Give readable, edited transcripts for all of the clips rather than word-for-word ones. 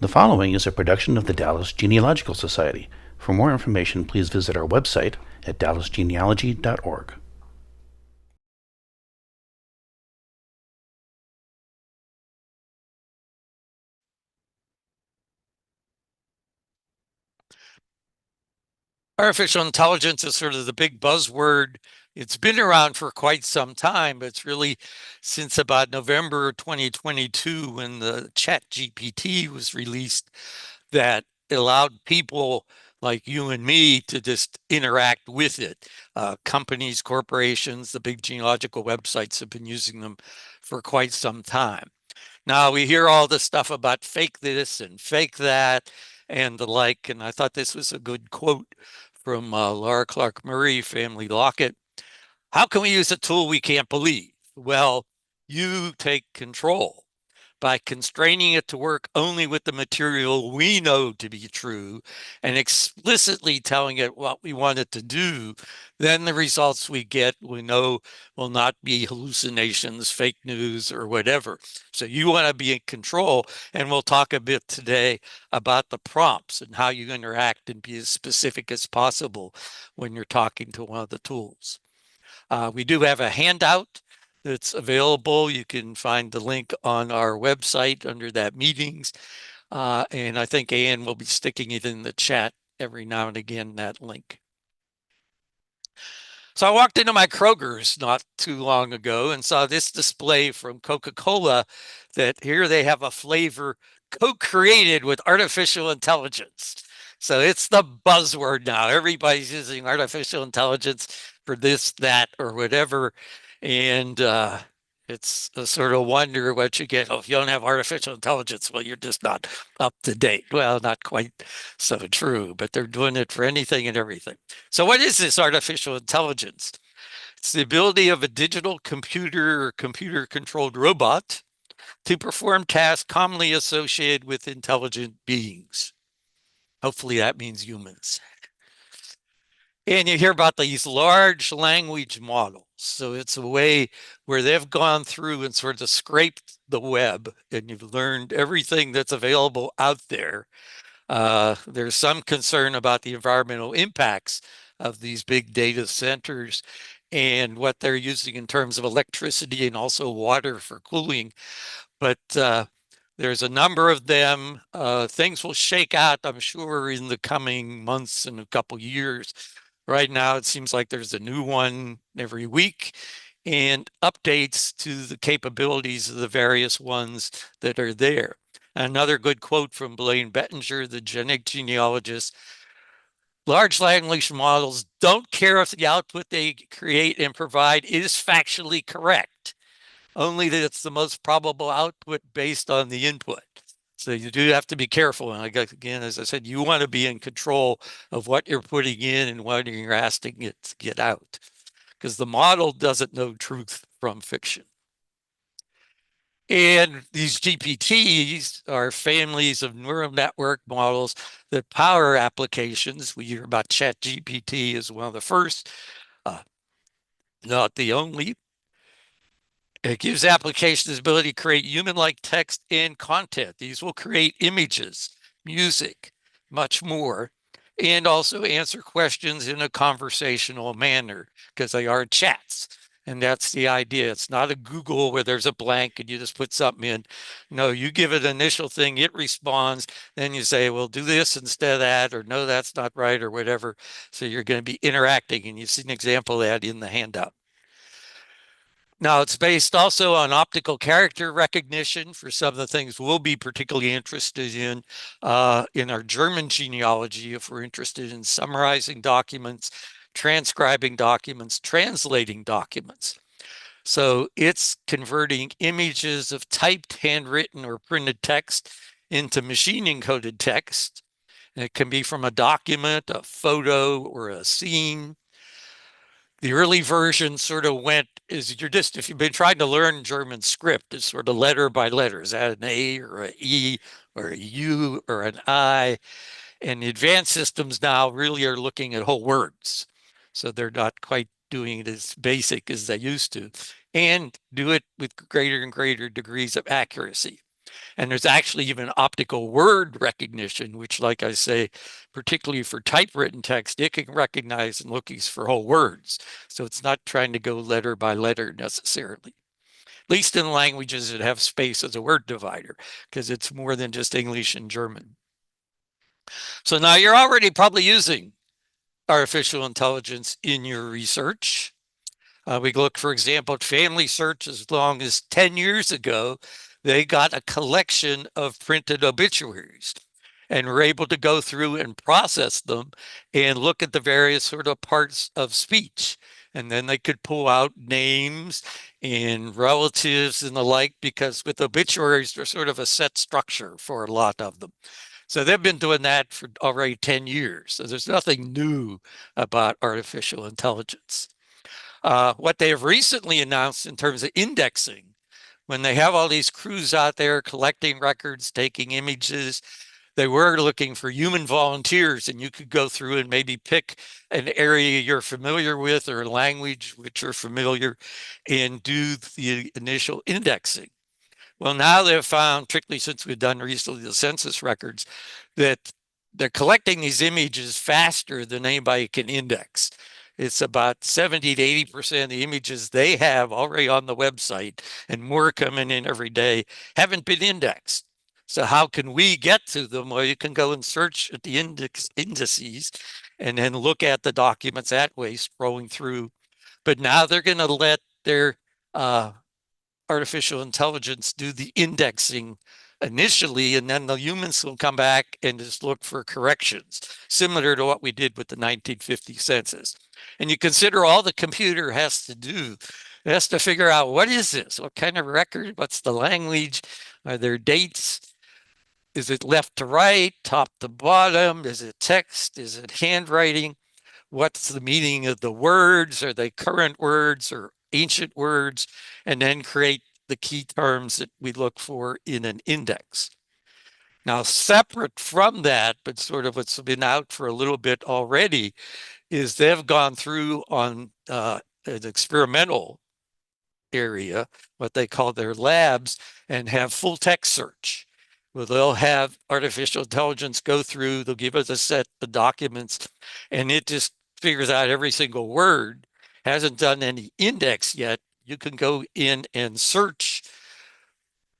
The following is a production of the Dallas Genealogical Society. For more information, please visit our website at dallasgenealogy.org. Artificial intelligence is sort of the big buzzword. It's been around for quite some time, but it's really since about November 2022 when the Chat GPT was released that allowed people like you and me to just interact with it. Companies, corporations, the big genealogical websites have been using them for quite some time. Now we hear all this stuff about fake this and fake that and the like, and I thought this was a good quote from Laura Clark Murray, Family Locket. How can we use a tool we can't believe? Well, you take control by constraining it to work only with the material we know to be true and explicitly telling it what we want it to do, then the results we get we know will not be hallucinations, fake news, or whatever. So you want to be in control, and we'll talk a bit today about the prompts and how you interact and be as specific as possible when you're talking to one of the tools. We do have a handout that's available. You can find the link on our website under that meetings. And I think Ann will be sticking it in the chat every now and again, that link. So I walked into my Kroger's not too long ago and saw this display from Coca-Cola that here they have a flavor co-created with artificial intelligence. So it's the buzzword now. Everybody's using artificial intelligence for this, that, or whatever. And it's a sort of wonder what you get. Oh, if you don't have artificial intelligence, well, you're just not up to date. Well, not quite so true, but they're doing it for anything and everything. So what is this artificial intelligence? It's the ability of a digital computer or computer-controlled robot to perform tasks commonly associated with intelligent beings. Hopefully that means humans. And you hear about these large language models. So it's a way where they've gone through and sort of scraped the web and you've learned everything that's available out there. There's some concern about the environmental impacts of these big data centers and what they're using in terms of electricity and also water for cooling. But there's a number of them. Things will shake out, I'm sure, in the coming months and a couple years. Right now, it seems like there's a new one every week and updates to the capabilities of the various ones that are there. Another good quote from Blaine Bettinger, the genealogist: large language models don't care if the output they create and provide is factually correct, only that it's the most probable output based on the input. So you do have to be careful. And again, as I said, you want to be in control of what you're putting in and what you're asking it to get out, because the model doesn't know truth from fiction. And these GPTs are families of neural network models that power applications. We hear about ChatGPT as one of the first, uh, not the only. It gives applications the ability to create human-like text and content. These will create images, music, much more, and also answer questions in a conversational manner because they are chats. And that's the idea. It's not a Google where there's a blank and you just put something in. No, you give it an initial thing, it responds. Then you say, well, do this instead of that, or no, that's not right, or whatever. So you're going to be interacting. And you've seen an example of that in the handout. Now, it's based also on optical character recognition for some of the things we'll be particularly interested in our German genealogy, if we're interested in summarizing documents, transcribing documents, translating documents. So it's converting images of typed, handwritten, or printed text into machine encoded text. And it can be from a document, a photo, or a scene. The early version sort of went is you're just, if you've been trying to learn German script, it's sort of letter by letter. Is that an A or an E or a U or an I? And the advanced systems now really are looking at whole words. So they're not quite doing it as basic as they used to, and do it with greater and greater degrees of accuracy. And there's actually even optical word recognition, which, like I say, particularly for typewritten text, it can recognize and look for whole words. So it's not trying to go letter by letter necessarily, at least in languages that have space as a word divider, because it's more than just English and German. So now you're already probably using artificial intelligence in your research. We look, for example, at Family Search as long as 10 years ago. They got a collection of printed obituaries and were able to go through and process them and look at the various sort of parts of speech. And then they could pull out names and relatives and the like, because with obituaries, they're sort of a set structure for a lot of them. So they've been doing that for already 10 years. So there's nothing new about artificial intelligence. What they have recently announced in terms of indexing, when they have all these crews out there collecting records, taking images, they were looking for human volunteers, and you could go through and maybe pick an area you're familiar with or a language which you're familiar and do the initial indexing. Well, now they've found, particularly since we've done recently the census records, that they're collecting these images faster than anybody can index. It's about 70 to 80% of the images they have already on the website, and more coming in every day, haven't been indexed. So how can we get to them? Well, you can go and search at the indices and then look at the documents that way, scrolling through. But now they're going to let their artificial intelligence do the indexing initially, and then the humans will come back and just look for corrections, similar to what we did with the 1950 census. And you consider all the computer has to do. It has to figure out, what is this? What kind of record? What's the language? Are there dates? Is it left to right, top to bottom? Is it text? Is it handwriting? What's the meaning of the words? Are they current words or ancient words? And then create the key terms that we look for in an index. Now, separate from that, but sort of what's been out for a little bit already, is they've gone through on an experimental area, what they call their labs, and have full text search. Well, they'll have artificial intelligence go through, they'll give us a set of documents, and it just figures out every single word. Hasn't done any index yet. You can go in and search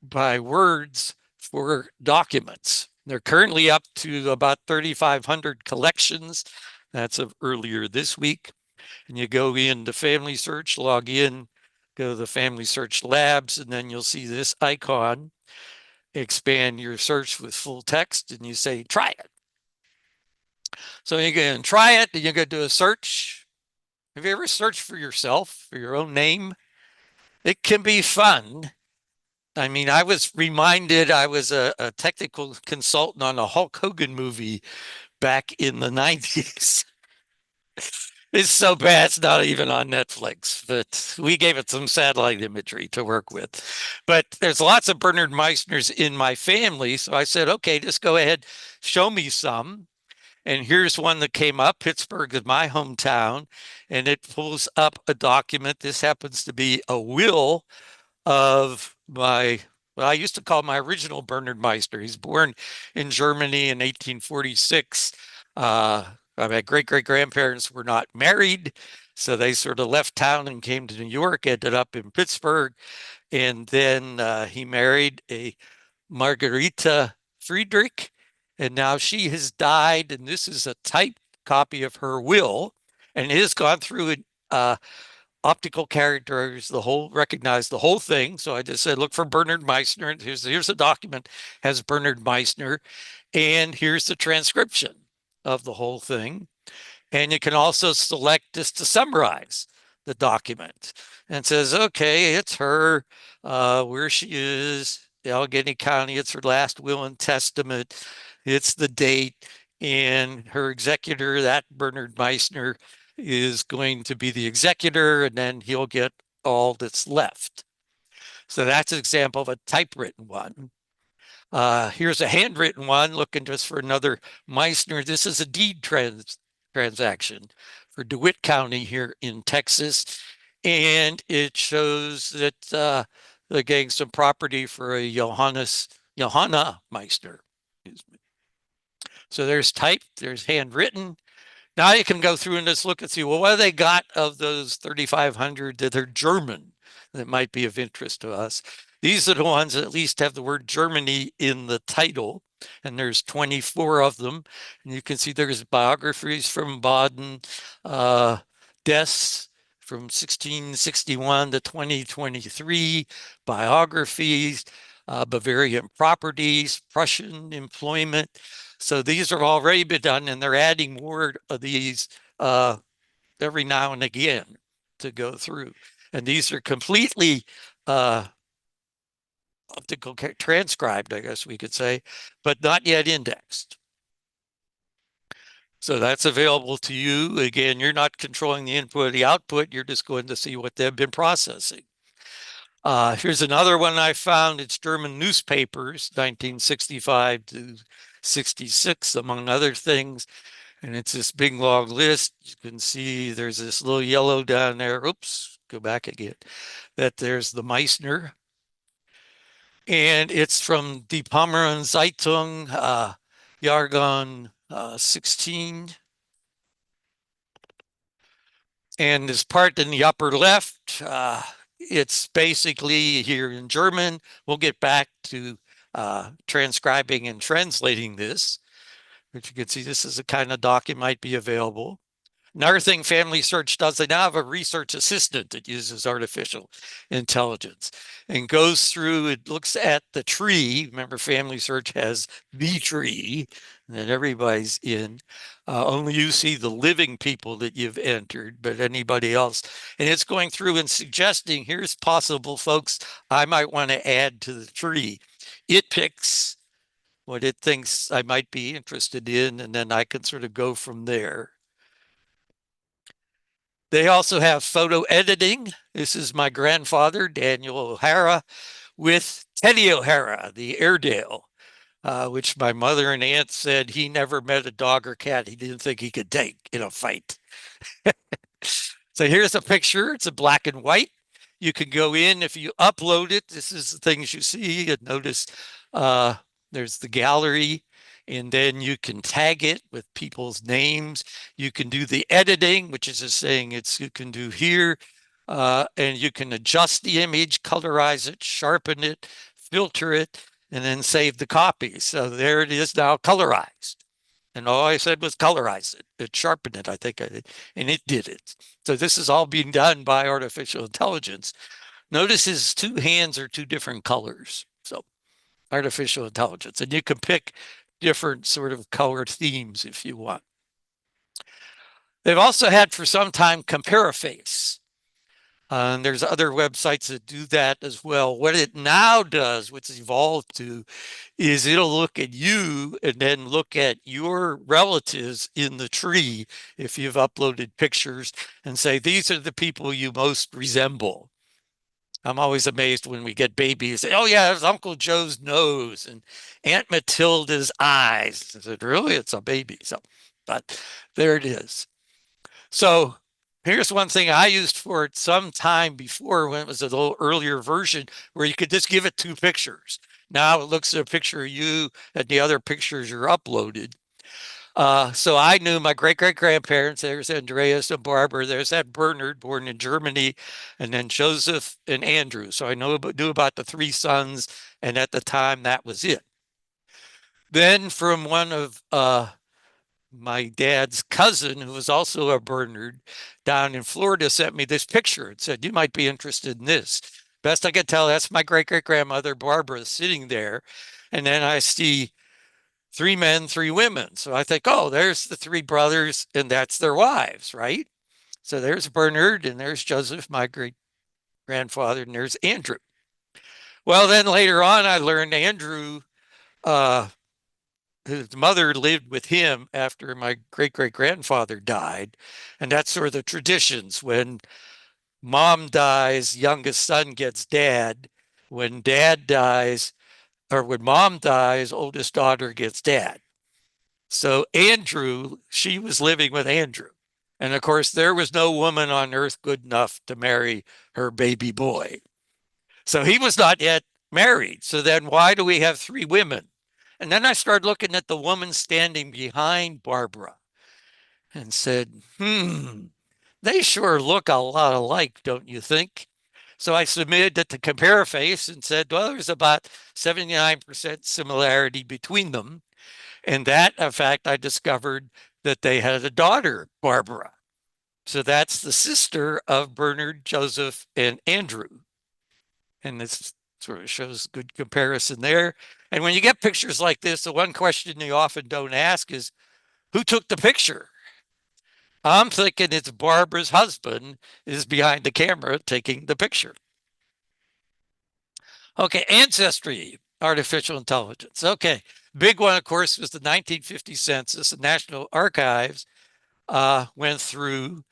by words for documents. They're currently up to about 3,500 collections. That's of earlier this week. And you go into Family Search, log in, go to the Family Search Labs, and then you'll see this icon. Expand your search with full text, and you say, try it. So you can try it, and you go do a search. Have you ever searched for yourself, for your own name? It can be fun. I mean, I was reminded I was a technical consultant on a Hulk Hogan movie back in the 90s. It's so bad it's not even on Netflix, but we gave it some satellite imagery to work with. But there's lots of Bernard Meisners in my family, so I said, okay, just go ahead, show me some. And here's one that came up. Pittsburgh is my hometown, and it pulls up a document. This happens to be a will of what I used to call my original Bernard Meisner. He's born in Germany in 1846. My great-great-grandparents were not married, so they sort of left town and came to New York, ended up in Pittsburgh, and then he married a Margarita Friedrich, and now she has died, and this is a typed copy of her will, and it has gone through optical characters, recognize the whole thing. So I just said, look for Bernard Meisner. Here's a document, has Bernard Meisner, and here's the transcription of the whole thing. And you can also select just to summarize the document, and says, okay, it's her, where she is, Allegheny County, it's her last will and testament, it's the date, and her executor, that Bernard Meisner, is going to be the executor, and then he'll get all that's left. So that's an example of a typewritten one. Here's a handwritten one, looking just for another Meisner. This is a deed transaction for DeWitt County here in Texas. And it shows that they're getting some property for a Johannes Johanna Meisner. So there's typed, there's handwritten. Now you can go through and just look and see, well, what have they got of those 3,500 that are German that might be of interest to us? These are the ones that at least have the word Germany in the title, and there's 24 of them. And you can see there's biographies from Baden, deaths from 1661 to 2023, biographies, Bavarian properties, Prussian employment. So these have already been done, and they're adding more of these every now and again to go through. And these are completely optical transcribed, I guess we could say, but not yet indexed. So that's available to you. Again, you're not controlling the input or the output. You're just going to see what they've been processing. Here's another one I found. It's German newspapers, 1965 to 66, among other things. And it's this big long list. You can see there's this little yellow down there. Oops, go back again. That there's the Meisner. And it's from Die Pommern Zeitung, Jahrgang 16. And this part in the upper left, it's basically here in German. We'll get back to transcribing and translating this. But you can see this is a kind of doc that might be available. Another thing Family Search does, they now have a research assistant that uses artificial intelligence and goes through, it looks at the tree. Remember, Family Search has the tree that everybody's in. Only you see the living people that you've entered, but anybody else. And it's going through and suggesting, here's possible folks I might want to add to the tree. It picks what it thinks I might be interested in, and then I can sort of go from there. They also have photo editing. This is my grandfather, Daniel O'Hara, with Teddy O'Hara, the Airedale, which my mother and aunt said he never met a dog or cat he didn't think he could take in a fight. So here's a picture. It's a black and white. You can go in if you upload it. This is the things you see. And notice there's the gallery, and then you can tag it with people's names. You can do the editing, which is just saying it's you can do here, and you can adjust the image, colorize it, sharpen it, filter it, and then save the copy. So there it is now colorized. And all I said was colorize it. It sharpened it, I think, and it did it. So this is all being done by artificial intelligence. Notice his two hands are two different colors. So artificial intelligence. And you can pick different sort of color themes if you want. They've also had for some time Comparaface. And there's other websites that do that as well. What it now does, what's evolved to, is it'll look at you and then look at your relatives in the tree if you've uploaded pictures and say, these are the people you most resemble. I'm always amazed when we get babies. Say, oh, yeah, it's Uncle Joe's nose and Aunt Matilda's eyes. I said, really? It's a baby. So, but there it is. So here's one thing I used for it some time before when it was a little earlier version where you could just give it two pictures. Now it looks at a picture of you and the other pictures are uploaded. So I knew my great-great-grandparents. There's Andreas and Barbara. There's that Bernard, born in Germany, and then Joseph and Andrew. So I knew about the three sons, and at the time that was it. Then from one of my dad's cousin, who was also a Bernard down in Florida, sent me this picture and said, you might be interested in this. Best I could tell, that's my great-great-grandmother, Barbara, sitting there. And then I see three men, three women. So I think, oh, there's the three brothers, and that's their wives, right? So there's Bernard, and there's Joseph, my great grandfather, and there's Andrew. Well, then later on, I learned Andrew, his mother lived with him after my great great grandfather died. And that's sort of the traditions. When mom dies, youngest son gets dad. When dad dies, or when mom dies, oldest daughter gets dad. So Andrew, she was living with Andrew. And of course, there was no woman on earth good enough to marry her baby boy. So he was not yet married. So then why do we have three women? And then I started looking at the woman standing behind Barbara and said, they sure look a lot alike, don't you think? So I submitted it to Comparaface and said, well, there's about 79% similarity between them. And that, in fact, I discovered that they had a daughter, Barbara. So that's the sister of Bernard, Joseph, and Andrew. And this sort of shows good comparison there. And when you get pictures like this, the one question you often don't ask is, who took the picture? I'm thinking it's Barbara's husband is behind the camera taking the picture. Okay, ancestry, artificial intelligence. Okay, big one, of course, was the 1950 census. The National Archives went through,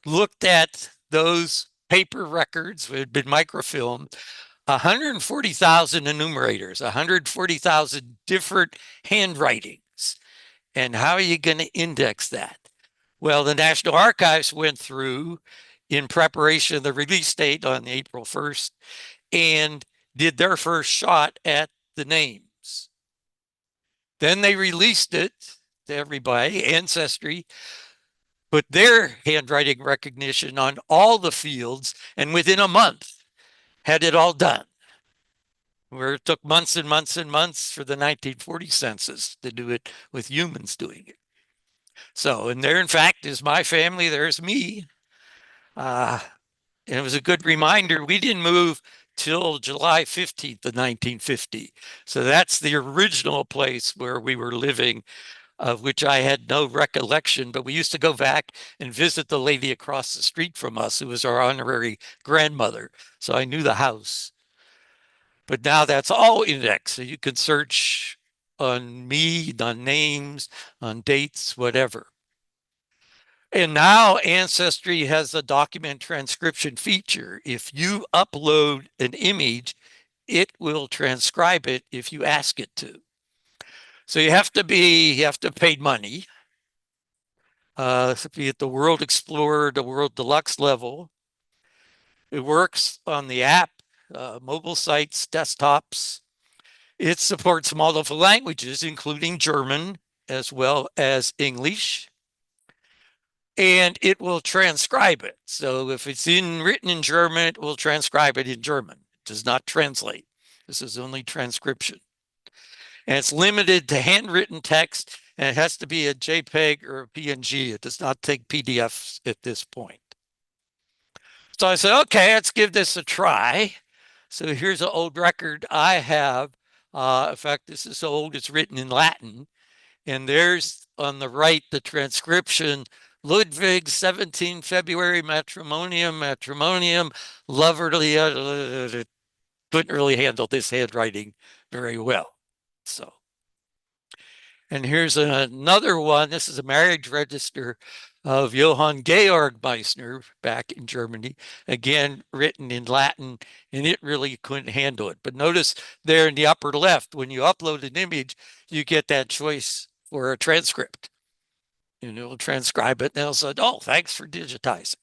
looked at those paper records that had been microfilmed, 140,000 enumerators, 140,000 different handwritings. And how are you going to index that? Well, the National Archives went through in preparation of the release date on April 1st and did their first shot at the names. Then they released it to everybody, Ancestry, put their handwriting recognition on all the fields, and within a month had it all done. Where it took months and months and months for the 1940 census to do it with humans doing it. So, and there, in fact, is my family. There's me. And it was a good reminder. We didn't move till July 15th of 1950. So that's the original place where we were living, of which I had no recollection. But we used to go back and visit the lady across the street from us, who was our honorary grandmother. So I knew the house. But now that's all indexed. So you can search on me, on names, on dates, whatever. And now Ancestry has a document transcription feature. If you upload an image, it will transcribe it if you ask it to. So you have to pay money. To be at the World Explorer, the World Deluxe level. It works on the app, mobile sites, desktops. It supports multiple languages, including German as well as English. And it will transcribe it. So if it's written in German, it will transcribe it in German. It does not translate. This is only transcription. And it's limited to handwritten text, and it has to be a JPEG or a PNG. It does not take PDFs at this point. So I said, okay, let's give this a try. So here's an old record I have. In fact, this is so old, it's written in Latin. And there's on the right the transcription. Ludwig, 17 February, matrimonium, loverly. Couldn't really handle this handwriting very well. So, and here's another one. This is a marriage register of Johann Georg Meisner back in Germany, again written in Latin, and it really couldn't handle it. But notice there in the upper left, when you upload an image, you get that choice for a transcript. And it will transcribe it, and they'll say, oh, thanks for digitizing.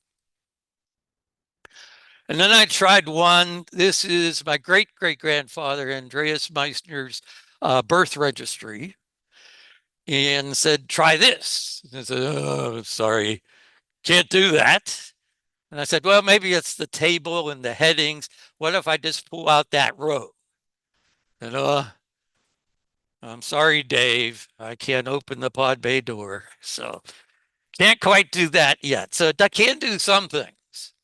And then I tried one. This is my great-great-grandfather, Andreas Meissner's birth registry, and said, try this. And I said, oh, sorry, can't do that. And I said, well, maybe it's the table and the headings. What if I just pull out that row? And I'm sorry, Dave, I can't open the pod bay door. So can't quite do that yet. So I can do some things,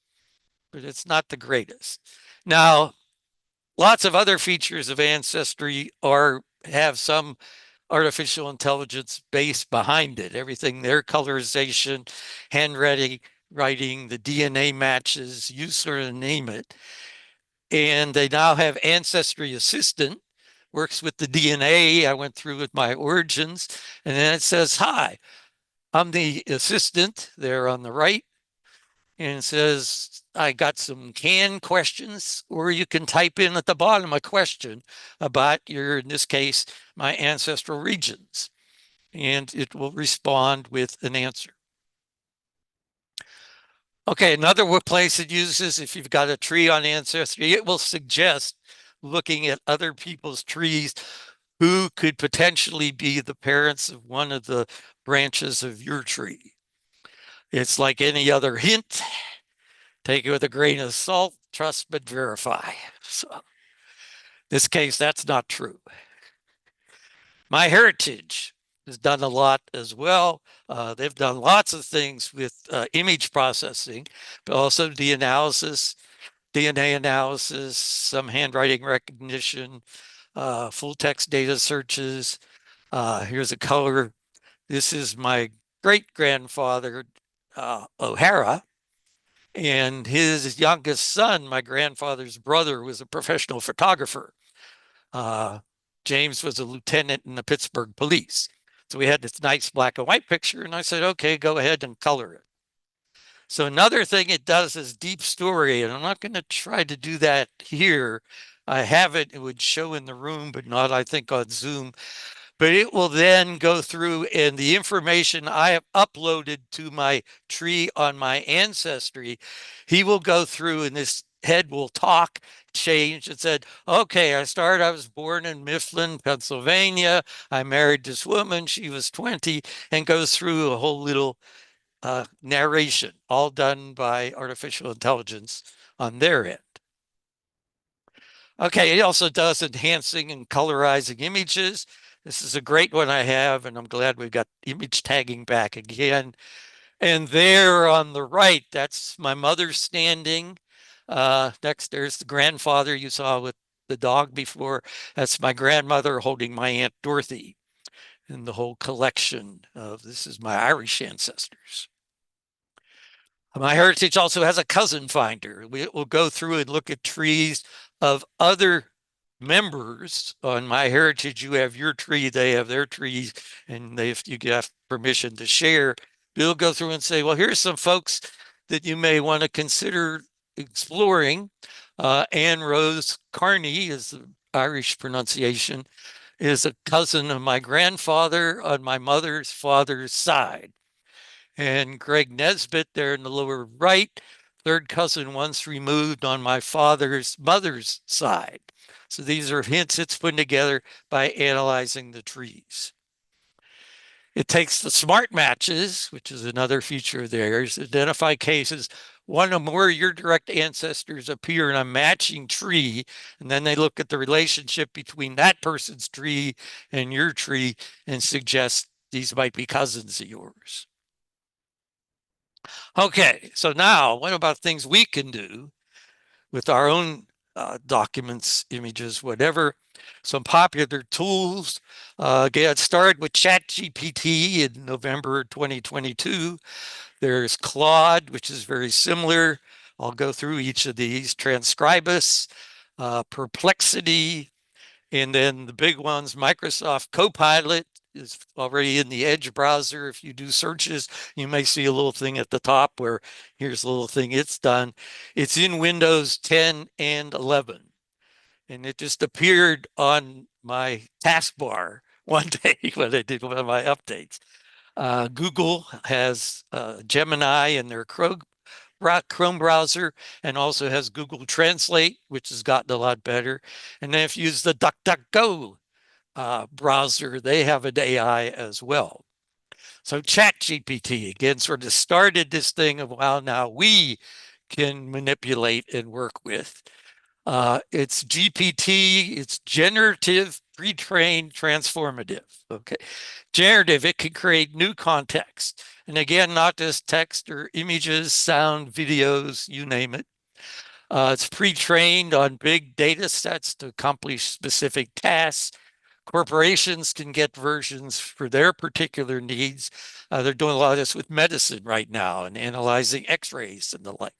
but it's not the greatest. Now, lots of other features of Ancestry have some artificial intelligence base behind it. Everything there, colorization, handwriting, the DNA matches, you sort of name it. And they now have Ancestry Assistant, works with the DNA. I went through with my origins, and then it says, hi, I'm the assistant there on the right. And it says, I got some canned questions, or you can type in at the bottom a question about in this case, my ancestral regions, and it will respond with an answer. Okay, another place it uses, if you've got a tree on Ancestry, it will suggest looking at other people's trees who could potentially be the parents of one of the branches of your tree. It's like any other hint. Take it with a grain of salt, trust but verify. So, in this case, that's not true. MyHeritage has done a lot as well. They've done lots of things with image processing, but also DNA analysis, some handwriting recognition, full text data searches. Here's a color. This is my great grandfather, O'Hara, and his youngest son, my grandfather's brother, was a professional photographer. Uh, James was a lieutenant in the Pittsburgh police. So we had this nice black and white picture, and I said, okay, go ahead and color it. So another thing it does is deep story, and I'm not going to try to do that here. I have it, it would show in the room, but not, I think, on Zoom. But it will then go through, and the information I have uploaded to my tree on my ancestry, he will go through and this head will talk, change, and said, okay, I was born in Mifflin, Pennsylvania. I married this woman. She was 20, and goes through a whole little narration, all done by artificial intelligence on their end. Okay, it also does enhancing and colorizing images. This is a great one I have, and I'm glad we've got image tagging back again. And there on the right, that's my mother standing. Next, there's the grandfather you saw with the dog before. That's my grandmother holding my Aunt Dorothy. And the whole collection of this is my Irish ancestors. MyHeritage also has a cousin finder. We will go through and look at trees of other members. On MyHeritage, you have your tree, they have their trees, and if you get permission to share, we'll go through and say, well, here's some folks that you may want to consider exploring. Anne Rose Carney is the Irish pronunciation, is a cousin of my grandfather on my mother's father's side. And Greg Nesbitt there in the lower right, third cousin once removed on my father's mother's side. So these are hints it's putting together by analyzing the trees. It takes the smart matches, which is another feature of theirs, identify cases one or more of your direct ancestors appear in a matching tree, and then they look at the relationship between that person's tree and your tree and suggest these might be cousins of yours. Okay, so now what about things we can do with our own documents, images, whatever? Some popular tools. Get started with ChatGPT in November 2022. There's Claude, which is very similar. I'll go through each of these. Transcribus, Perplexity, and then the big ones, Microsoft Copilot is already in the Edge browser. If you do searches, you may see a little thing at the top where here's a little thing it's done. It's in Windows 10 and 11. And it just appeared on my taskbar one day when I did one of my updates. Google has Gemini in their Chrome browser and also has Google Translate, which has gotten a lot better. And then if you use the DuckDuckGo browser, they have an AI as well. So ChatGPT, again, sort of started this thing of, wow, now we can manipulate and work with. It's GPT, it's generative, pre-trained, transformative. Okay. Generative, it can create new context. And again, not just text or images, sound, videos, you name it. It's pre-trained on big data sets to accomplish specific tasks. Corporations can get versions for their particular needs. They're doing a lot of this with medicine right now and analyzing x-rays and the like.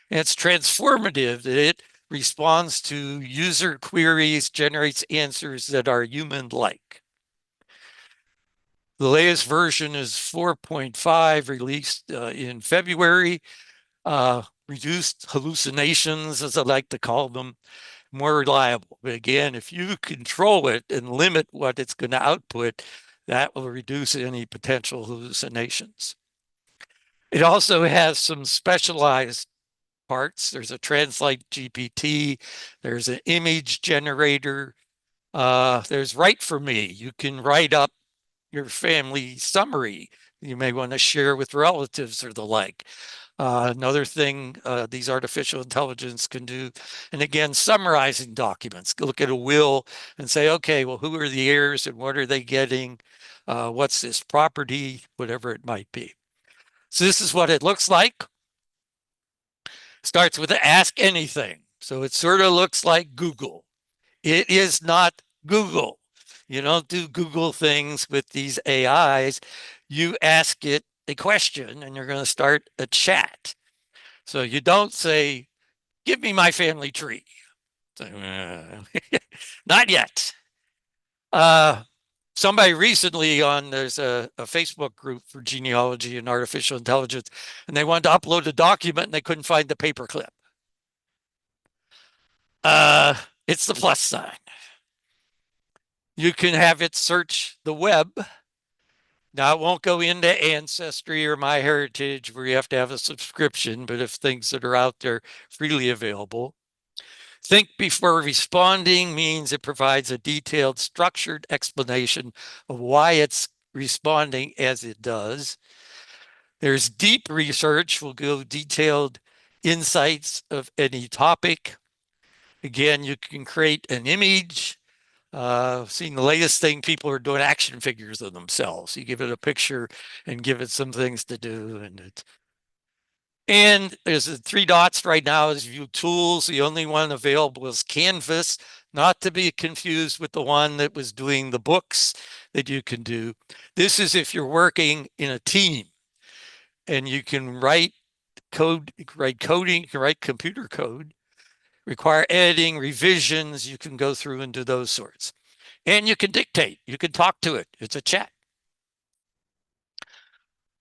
And it's transformative that it responds to user queries, generates answers that are human-like. The latest version is 4.5, released in February. Reduced hallucinations, as I like to call them, more reliable. But again, if you control it and limit what it's going to output, that will reduce any potential hallucinations. It also has some specialized parts. There's a Translate GPT, there's an image generator, there's Write for Me. You can write up your family summary you may want to share with relatives or the like. Another thing these artificial intelligence can do, and again, summarizing documents. Look at a will and say, okay, well, who are the heirs and what are they getting? What's this property? Whatever it might be. So this is what it looks like. Starts with Ask Anything. So it sort of looks like Google. It is not Google. You don't do Google things with these AIs. You ask it a question and you're going to start a chat. So you don't say, give me my family tree. So, not yet. Somebody recently there's a Facebook group for genealogy and artificial intelligence, and they wanted to upload a document and they couldn't find the paperclip. It's the plus sign. You can have it search the web. Now, it won't go into Ancestry or MyHeritage where you have to have a subscription, but if things that are out there freely available. Think before responding means it provides a detailed, structured explanation of why it's responding as it does. There's deep research, will go detailed insights of any topic. Again, you can create an image. Seeing the latest thing, people are doing action figures of themselves. You give it a picture and give it some things to do, and there's the three dots right now is view tools. The only one available is Canvas, not to be confused with the one that was doing the books that you can do. This is if you're working in a team and you can write code, write coding, you can write computer code, require editing, revisions, you can go through and do those sorts. And you can dictate, you can talk to it. It's a chat.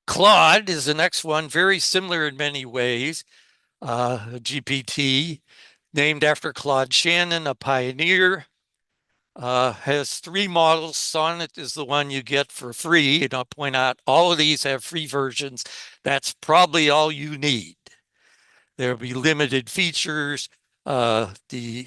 Claude is the next one, very similar in many ways. GPT, named after Claude Shannon, a pioneer, has three models. Sonnet is the one you get for free. And I'll point out all of these have free versions. That's probably all you need. There'll be limited features. The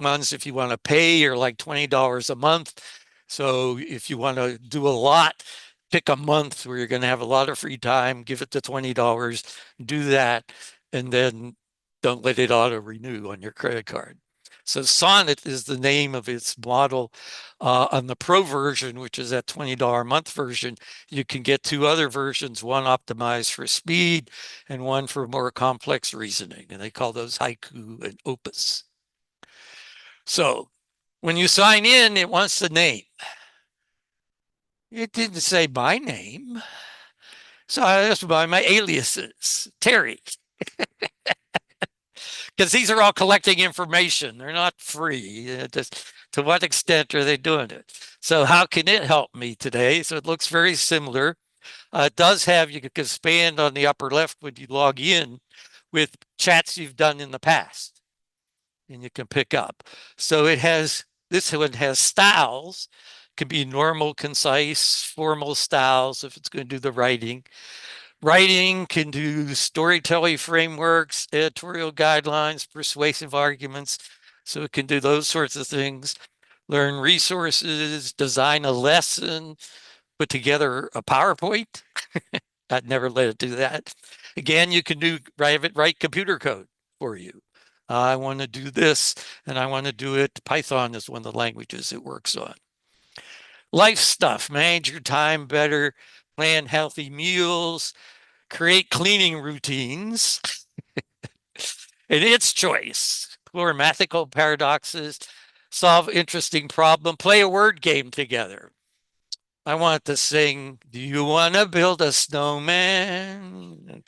ones, if you want to pay, are like $20 a month. So if you want to do a lot, pick a month where you're going to have a lot of free time, give it the $20, do that, and then don't let it auto renew on your credit card. So Sonnet is the name of its model. On the Pro version, which is that $20 a month version, you can get two other versions, one optimized for speed and one for more complex reasoning. And they call those Haiku and Opus. So when you sign in, it wants the name. It didn't say my name. So I asked by my aliases, Terry. Because these are all collecting information. They're not free. Just, to what extent are they doing it? So how can it help me today? So it looks very similar. It does have, you can expand on the upper left when you log in with chats you've done in the past. And you can pick up. So it has, this one has styles. Can be normal, concise, formal styles if it's going to do the writing. Writing can do storytelling frameworks, editorial guidelines, persuasive arguments. So it can do those sorts of things. Learn resources, design a lesson, put together a PowerPoint. I'd never let it do that. Again, you can write computer code for you. I want to do this and I want to do it. Python is one of the languages it works on. Life stuff, manage your time better, plan healthy meals, create cleaning routines, and its choice, explore mathematical paradoxes, solve interesting problem, play a word game together. I want to sing, do you want to build a snowman?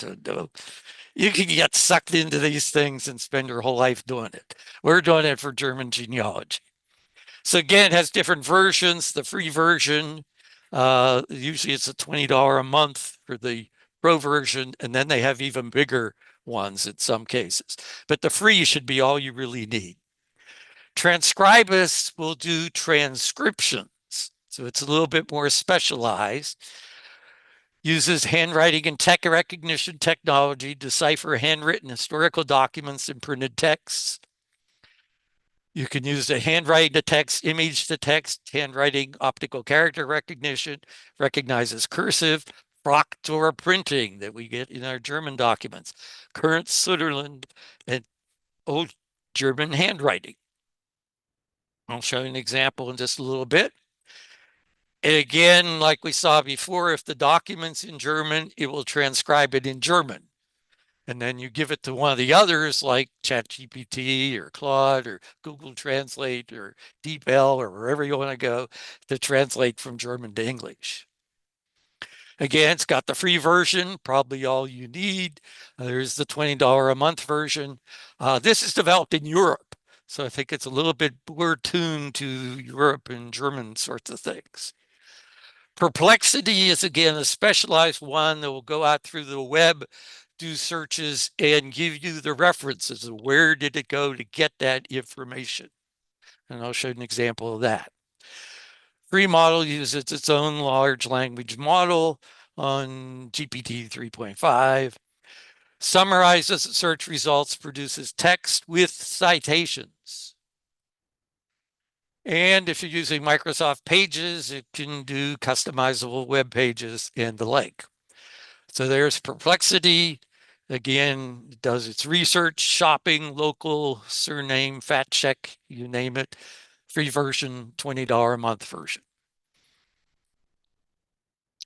You can get sucked into these things and spend your whole life doing it. We're doing it for German genealogy. So again, it has different versions. The free version, usually it's a $20 a month for the Pro version, and then they have even bigger ones in some cases. But the free should be all you really need. Transcribus will do transcriptions. So it's a little bit more specialized. Uses handwriting and text recognition technology to decipher handwritten historical documents and printed texts. You can use the handwriting to text, image to text, handwriting, optical character recognition, recognizes cursive, Proctor printing that we get in our German documents, current Sutherland and old German handwriting. I'll show you an example in just a little bit. And again, like we saw before, if the document's in German, it will transcribe it in German. And then you give it to one of the others like ChatGPT or Claude or Google Translate or DeepL or wherever you want to go to translate from German to English. Again, it's got the free version, probably all you need. There's the $20 a month version. This is developed in Europe, so I think it's a little bit more tuned to Europe and German sorts of things. Perplexity is, again, a specialized one that will go out through the web, do searches, and give you the references of where did it go to get that information. And I'll show you an example of that. Free model uses its own large language model on GPT 3.5, summarizes search results, produces text with citations. And if you're using Microsoft Pages, it can do customizable web pages and the like. So there's Perplexity. Again, it does its research, shopping, local, surname, fact check, you name it. Free version, $20 a month version.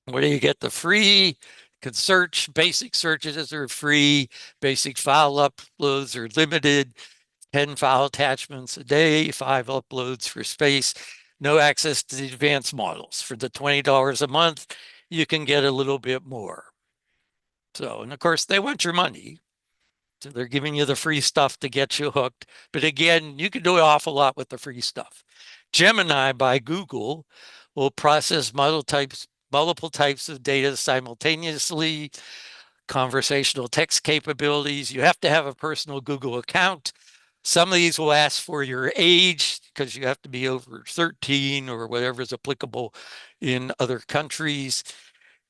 Where do you get the free? You can search. Basic searches are free. Basic file uploads are limited. 10 file attachments a day, 5 uploads for space. No access to the advanced models. For the $20 a month, you can get a little bit more. So, and of course, they want your money. So they're giving you the free stuff to get you hooked. But again, you can do an awful lot with the free stuff. Gemini by Google will process multiple types of data simultaneously, conversational text capabilities. You have to have a personal Google account. Some of these will ask for your age because you have to be over 13 or whatever is applicable in other countries.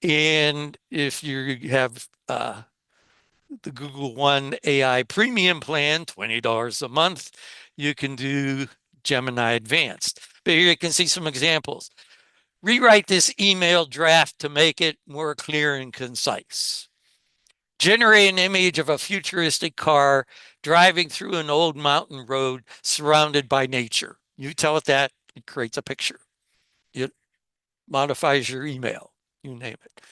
And if you have the Google One AI Premium plan, $20 a month, you can do Gemini Advanced. But here you can see some examples. Rewrite this email draft to make it more clear and concise. Generate an image of a futuristic car driving through an old mountain road surrounded by nature. You tell it that, it creates a picture. It modifies your email, you name it.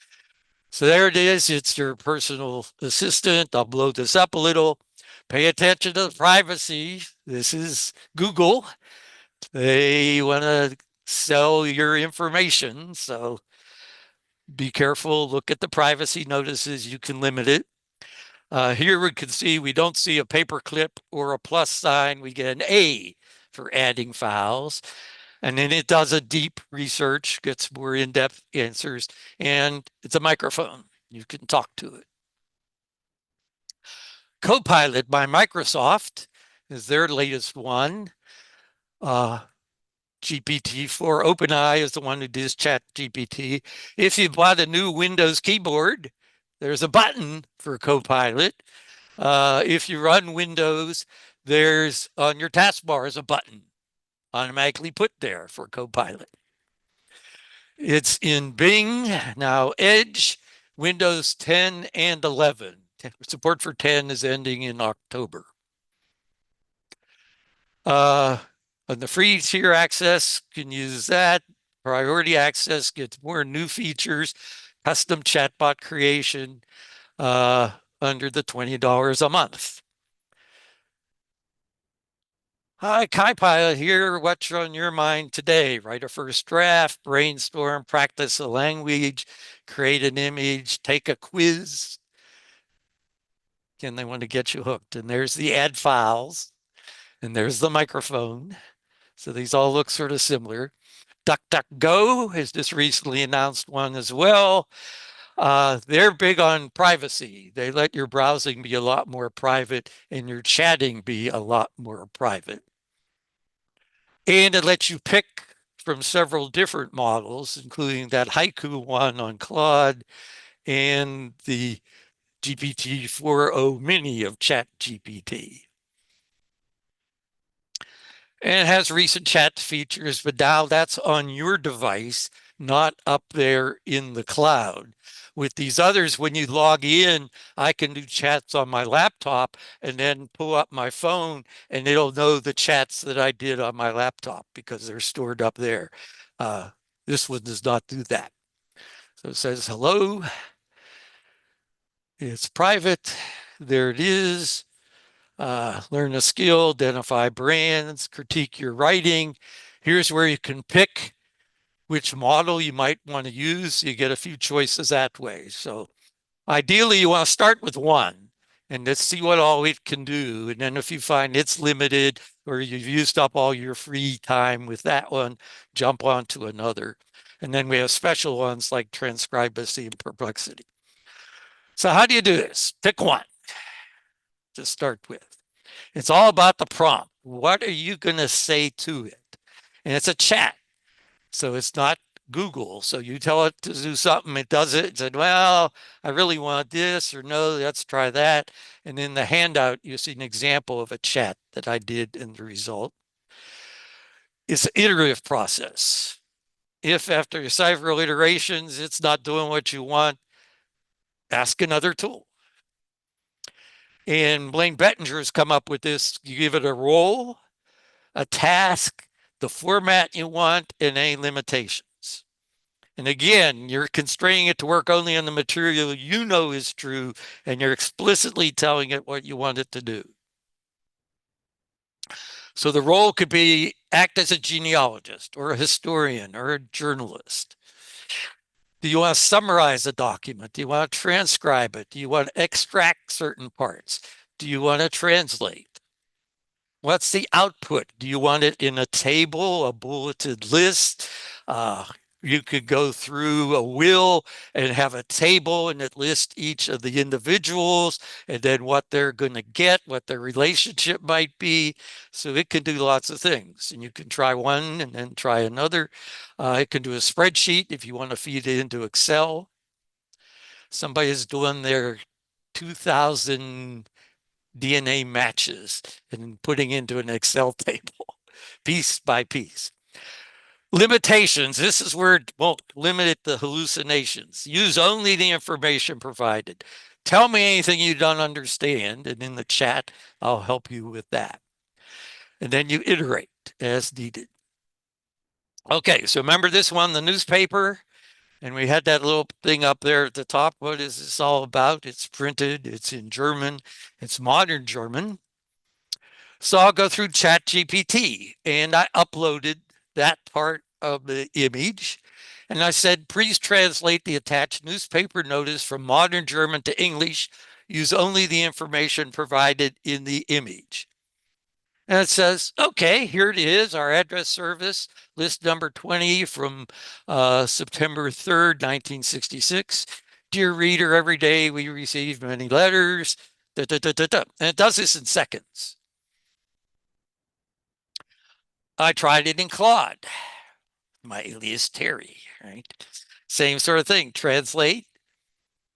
So there it is. It's your personal assistant. I'll blow this up a little. Pay attention to the privacy. This is Google. They want to sell your information. So be careful. Look at the privacy notices. You can limit it. Here we can see we don't see a paperclip or a plus sign. We get an A for adding files. And then it does a deep research, gets more in-depth answers, and it's a microphone. You can talk to it. Copilot by Microsoft is their latest one. GPT-4 OpenAI is the one who does ChatGPT. If you bought a new Windows keyboard, there's a button for Copilot. If you run Windows, there's on your taskbar is a button automatically put there for Copilot. It's in Bing, now Edge, Windows 10 and 11. Support for 10 is ending in October. On the free tier access, you can use that. Priority access gets more new features, custom chatbot creation under the $20 a month. Hi, Copilot here. What's on your mind today? Write a first draft, brainstorm, practice a language, create an image, take a quiz. Again, they want to get you hooked. And there's the add files, and there's the microphone. So these all look sort of similar. DuckDuckGo has just recently announced one as well. They're big on privacy. They let your browsing be a lot more private and your chatting be a lot more private. And it lets you pick from several different models, including that Haiku one on Claude and the GPT-4o Mini of ChatGPT. And it has recent chat features, but now that's on your device, not up there in the cloud. With these others, when you log in, I can do chats on my laptop and then pull up my phone and it'll know the chats that I did on my laptop because they're stored up there. This one does not do that. So it says, hello, it's private. There it is. Learn a skill, identify brands, critique your writing. Here's where you can pick which model you might want to use. You get a few choices that way. So ideally, you want to start with one and let's see what all it can do. And then if you find it's limited or you've used up all your free time with that one, jump on to another. And then we have special ones like transcribability and perplexity. So how do you do this? Pick one to start with. It's all about the prompt. What are you going to say to it? And it's a chat. So it's not Google. So you tell it to do something, it does it. It said, well, I really want this, or no, let's try that. And in the handout, you see an example of a chat that I did in the result. It's an iterative process. If after several iterations, it's not doing what you want, ask another tool. And Blaine Bettinger has come up with this. You give it a role, a task, the format you want, and any limitations. And again, you're constraining it to work only on the material you know is true, and you're explicitly telling it what you want it to do. So the role could be act as a genealogist or a historian or a journalist. Do you want to summarize a document? Do you want to transcribe it? Do you want to extract certain parts? Do you want to translate? What's the output? Do you want it in a table, a bulleted list? You could go through a will and have a table and it lists each of the individuals and then what they're going to get, what their relationship might be. So it can do lots of things. And you can try one and then try another. It can do a spreadsheet if you want to feed it into Excel. Somebody is doing their 2000 DNA matches and putting into an Excel table piece by piece. Limitations. This is where it won't limit the hallucinations. Use only the information provided. Tell me anything you don't understand, and in the chat, I'll help you with that. And then you iterate as needed. Okay, so remember this one, the newspaper? And we had that little thing up there at the top. What is this all about? It's printed, it's in German, it's modern German. So I'll go through ChatGPT and I uploaded that part of the image. And I said, please translate the attached newspaper notice from modern German to English. Use only the information provided in the image. And it says, okay, here it is, our address service, list number 20 from September 3rd, 1966. Dear reader, every day we receive many letters. Da, da, da, da, da. And it does this in seconds. I tried it in Claude, my alias Terry, right? Same sort of thing, translate,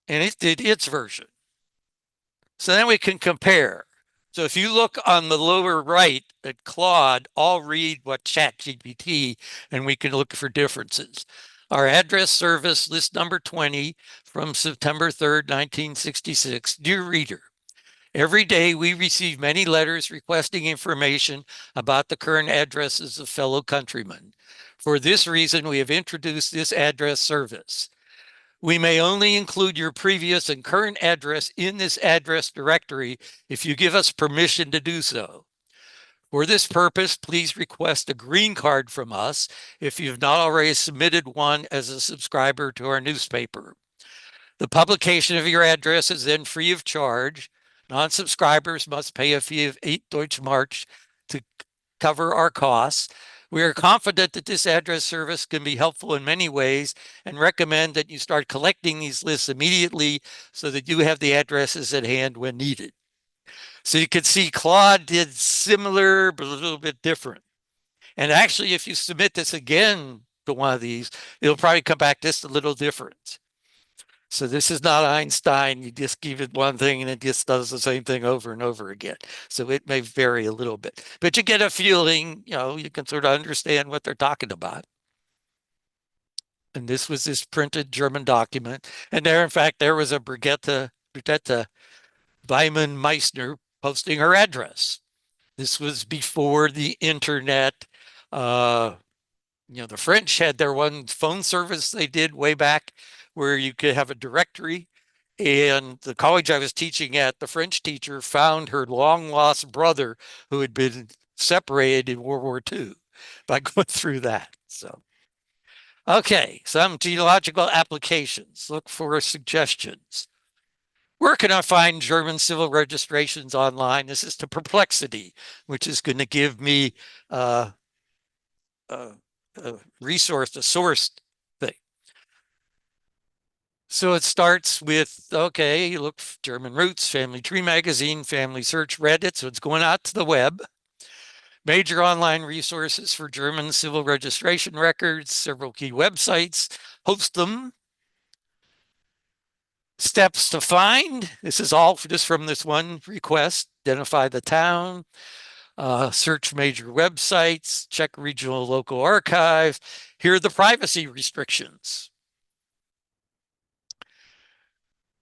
and it did its version. So then we can compare. So if you look on the lower right at Claude, I'll read what ChatGPT, and we can look for differences. Our address service, list number 20 from September 3rd, 1966. Dear reader, every day we receive many letters requesting information about the current addresses of fellow countrymen. For this reason, we have introduced this address service. We may only include your previous and current address in this address directory if you give us permission to do so. For this purpose, please request a green card from us if you've not already submitted one as a subscriber to our newspaper. The publication of your address is then free of charge. Non-subscribers must pay a fee of 8 Deutschmark to cover our costs. We are confident that this address service can be helpful in many ways and recommend that you start collecting these lists immediately so that you have the addresses at hand when needed. So you can see Claude did similar, but a little bit different. And actually, if you submit this again to one of these, it'll probably come back just a little different. So this is not Einstein. You just give it one thing and it just does the same thing over and over again. So it may vary a little bit, but you get a feeling, you can sort of understand what they're talking about. And this was this printed German document. And there, in fact, there was a Brigitte Weimann Meisner posting her address. This was before the internet. Uh, the French had their one phone service they did way back where you could have a directory. And the college I was teaching at, the French teacher found her long lost brother who had been separated in World War II by going through that. So, okay, some genealogical applications. Look for suggestions. Where can I find German civil registrations online? This is to Perplexity, which is going to give me a resource, a source thing. So it starts with, okay, you look for German Roots, Family Tree Magazine, Family Search, Reddit. So it's going out to the web. Major online resources for German civil registration records, several key websites, host them. Steps to find. This is all just from this one request. Identify the town, search major websites, check regional local archive. Here are the privacy restrictions.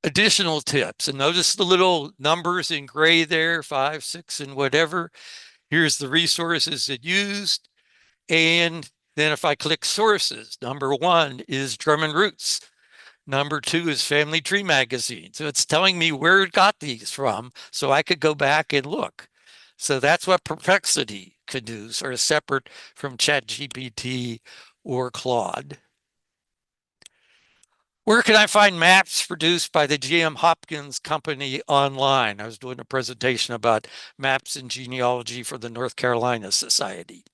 Additional tips, and notice the little numbers in gray there, 5, 6, and whatever. Here's the resources it used. And then if I click sources, number 1 is German Roots. Number 2 is Family Tree Magazine. So it's telling me where it got these from so I could go back and look. So that's what Perplexity could do, sort of separate from ChatGPT or Claude. Where can I find maps produced by the GM Hopkins Company online? I was doing a presentation about maps and genealogy for the North Carolina Society.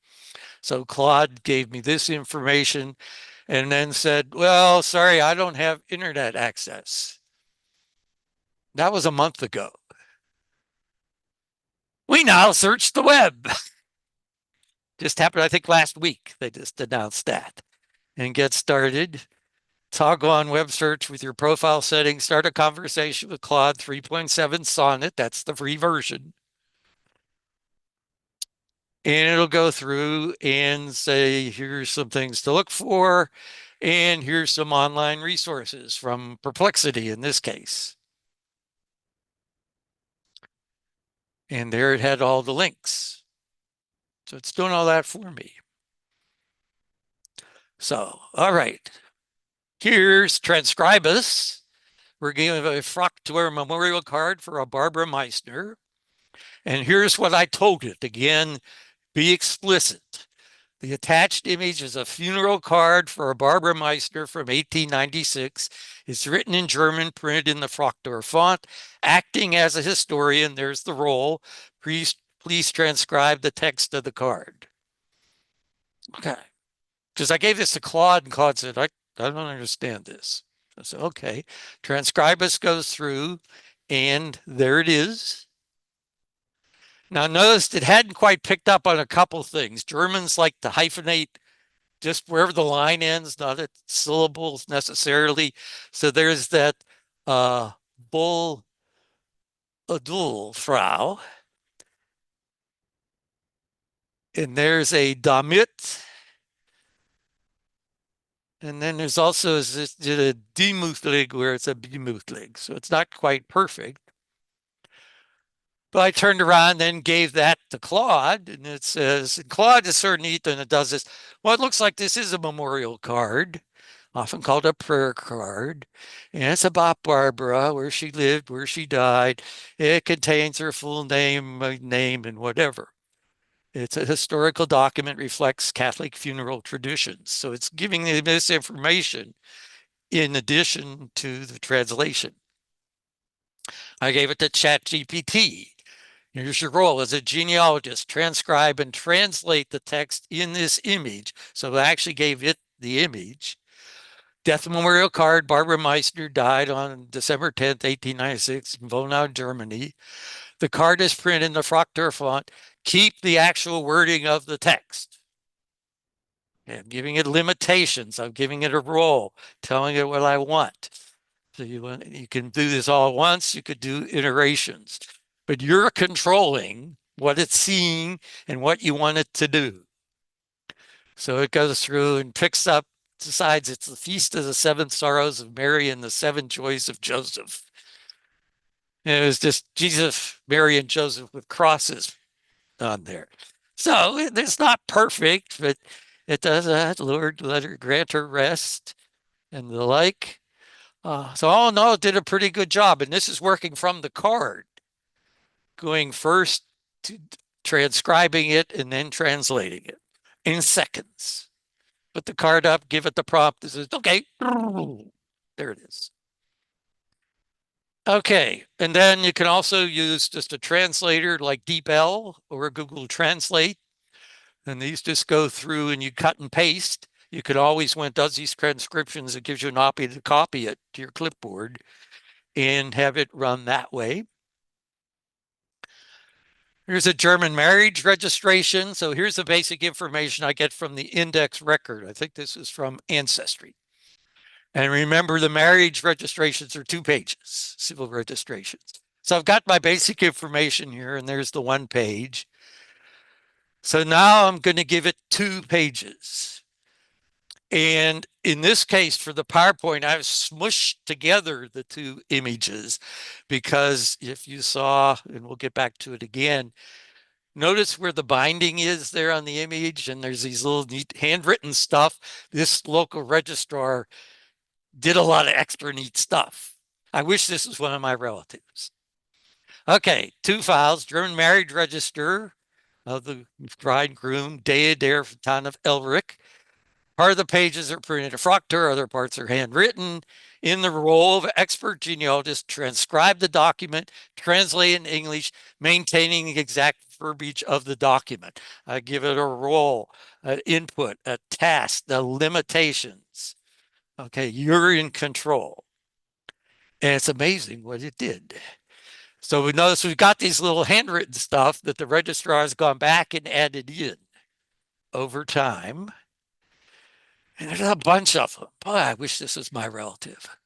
So Claude gave me this information and then said, well, sorry, I don't have internet access. That was a month ago. We now search the web. Just happened, I think, last week. They just announced that. And get started. Toggle on web search with your profile settings. Start a conversation with Claude 3.7 Sonnet. That's the free version. And it'll go through and say, here's some things to look for. And here's some online resources from Perplexity in this case. And there it had all the links. So it's doing all that for me. So, all right. Here's Transcribus. We're giving a Fraktur memorial card for a Barbara Meisner. And here's what I told it. Again, be explicit. The attached image is a funeral card for a Barbara Meisner from 1896. It's written in German, printed in the Fraktur font. Acting as a historian, there's the role. Please transcribe the text of the card. Okay. Because I gave this to Claude, and Claude said, I don't understand this. I said, okay. Transcribus goes through, and there it is. Now, notice it hadn't quite picked up on a couple things. Germans like to hyphenate just wherever the line ends, not at syllables necessarily. So there's that bull adul Frau. And there's a damit. And then there's also this a demuthlig where it's a bemuthlig. So it's not quite perfect. But I turned around, then gave that to Claude, and it says, Claude is sort of neat, and it does this. Well, it looks like this is a memorial card, often called a prayer card. And it's about Barbara, where she lived, where she died. It contains her full name, and whatever. It's a historical document, reflects Catholic funeral traditions. So it's giving this information in addition to the translation. I gave it to ChatGPT. Here's your role as a genealogist. Transcribe and translate the text in this image. So I actually gave it the image. Death memorial card. Barbara Meisner died on December 10th, 1896 in Vonau, Germany. The card is printed in the Fraktur font. Keep the actual wording of the text. Okay, I'm giving it limitations. I'm giving it a role, telling it what I want. So you can do this all at once. You could do iterations, but you're controlling what it's seeing and what you want it to do. So it goes through and picks up, decides it's the Feast of the Seven Sorrows of Mary and the Seven Joys of Joseph. And it was just Jesus, Mary, and Joseph with crosses on there. So it's not perfect, but it does that. Lord, let her grant her rest and the like. So all in all, it did a pretty good job. And this is working from the card, going first to transcribing it and then translating it in seconds. Put the card up, give it the prompt. This is okay. There it is. Okay, and then you can also use just a translator like DeepL or Google Translate. And these just go through and you cut and paste. You could always, when it does these transcriptions, it gives you an option to copy it to your clipboard and have it run that way. Here's a German marriage registration. So here's the basic information I get from the index record. I think this is from Ancestry. And remember, the marriage registrations are 2 pages, civil registrations. So I've got my basic information here, and there's the 1 page. So now I'm going to give it 2 pages. And in this case, for the PowerPoint, I've smushed together the 2 images because if you saw, and we'll get back to it again, notice where the binding is there on the image, and there's these little neat handwritten stuff. This local registrar did a lot of extra neat stuff. I wish this was one of my relatives. Okay, 2 files, German marriage register of the bride and groom, dated there from town of Elric. Part of the pages are printed a Proctor, other parts are handwritten. In the role of expert genealogist, transcribe the document, translate in English, maintaining the exact verbiage of the document. I give it a role, an input, a task, the limitations. Okay, you're in control. And it's amazing what it did. So we notice we've got these little handwritten stuff that the registrar has gone back and added in over time. And there's a bunch of them. Boy, I wish this was my relative.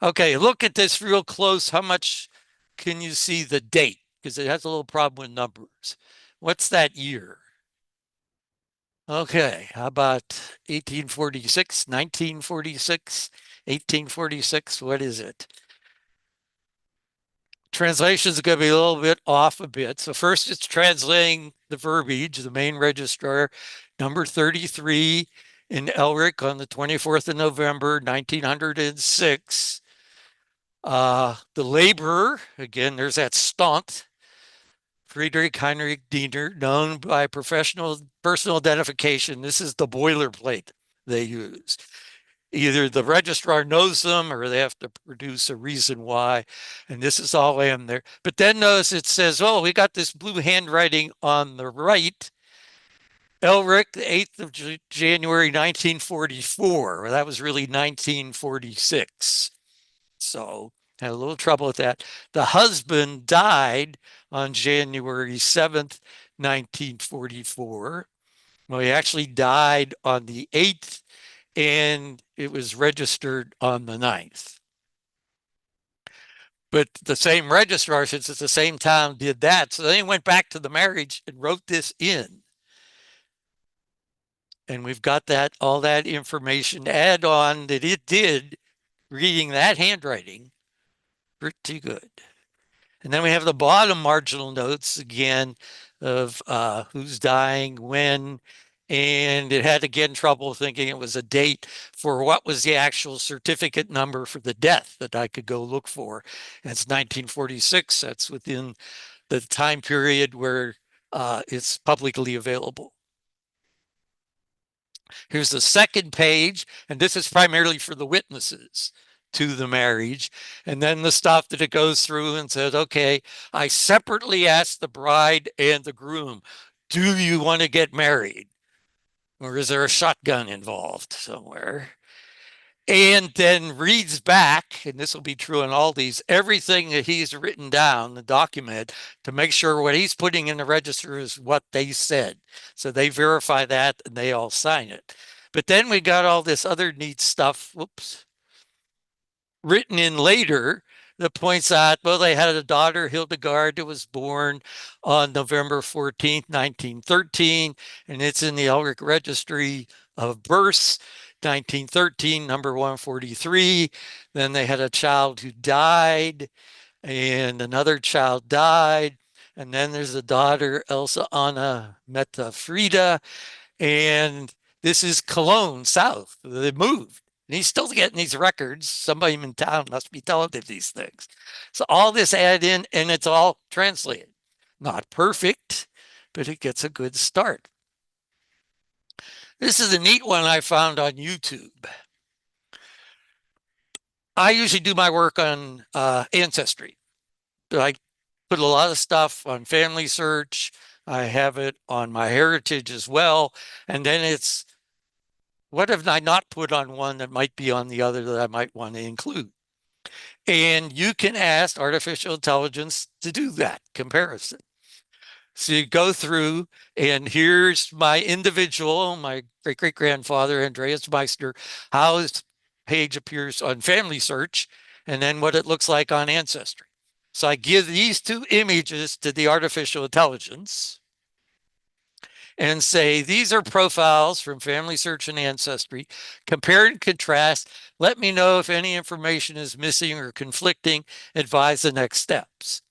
Okay, look at this real close. How much can you see the date? Because it has a little problem with numbers. What's that year? Okay, how about 1846, 1946, 1846? What is it? Translation is going to be a little bit off a bit. So first it's translating the verbiage, the main registrar, number 33 in Elric on the 24th of November, 1906. The laborer, again, there's that stunt, Friedrich Heinrich Diener, known by professional personal identification. This is the boilerplate they use. Either the registrar knows them or they have to produce a reason why. And this is all in there. But then notice it says, oh, we got this blue handwriting on the right. Elric, the 8th of January, 1944. Well, that was really 1946. So had a little trouble with that. The husband died on January 7th, 1944. Well, he actually died on the 8th and it was registered on the 9th. But the same registrar, since it's the same time, did that. So then he went back to the marriage and wrote this in. And we've got that, all that information to add on that it did, reading that handwriting, pretty good. And then we have the bottom marginal notes again of who's dying, when, and it had again trouble thinking it was a date for what was the actual certificate number for the death that I could go look for. And it's 1946. That's within the time period where it's publicly available. Here's the second page, and this is primarily for the witnesses to the marriage. And then the stuff that it goes through and says, okay, I separately asked the bride and the groom, do you want to get married? Or is there a shotgun involved somewhere? And then reads back, and this will be true in all these, everything that he's written down, the document, to make sure what he's putting in the register is what they said. So they verify that and they all sign it. But then we got all this other neat stuff. Whoops. written in later that points out, well, they had a daughter, Hildegard, that was born on November 14th, 1913, and it's in the Elric Registry of Births, 1913, number 143. Then they had a child who died, and another child died. And then there's a daughter, Elsa Anna Meta Frida, and this is Cologne, South. They moved. And he's still getting these records. Somebody in town must be telling him these things. So all this added in, and it's all translated. Not perfect, but it gets a good start. This is a neat one I found on YouTube. I usually do my work on Ancestry. I put a lot of stuff on Family Search. I have it on MyHeritage as well. And then it's, what have I not put on one that might be on the other that I might want to include? And you can ask artificial intelligence to do that comparison. So you go through, and here's my individual, my great-great-grandfather, Andreas Meisner, how his page appears on Family Search, and then what it looks like on Ancestry. So I give these two images to the artificial intelligence and say, these are profiles from Family Search and Ancestry. Compare and contrast. Let me know if any information is missing or conflicting. Advise the next steps.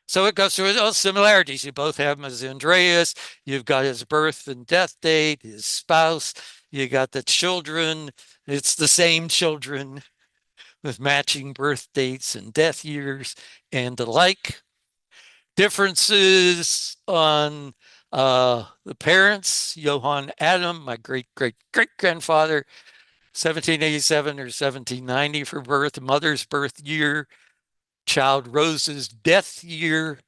So it goes through those similarities. You both have him as Andreas. You've got his birth and death date, his spouse. You got the children. It's the same children with matching birth dates and death years and the like. Differences on the parents, Johann Adam, my great-great-great-grandfather, 1787 or 1790 for birth, mother's birth year, child Rose's death year.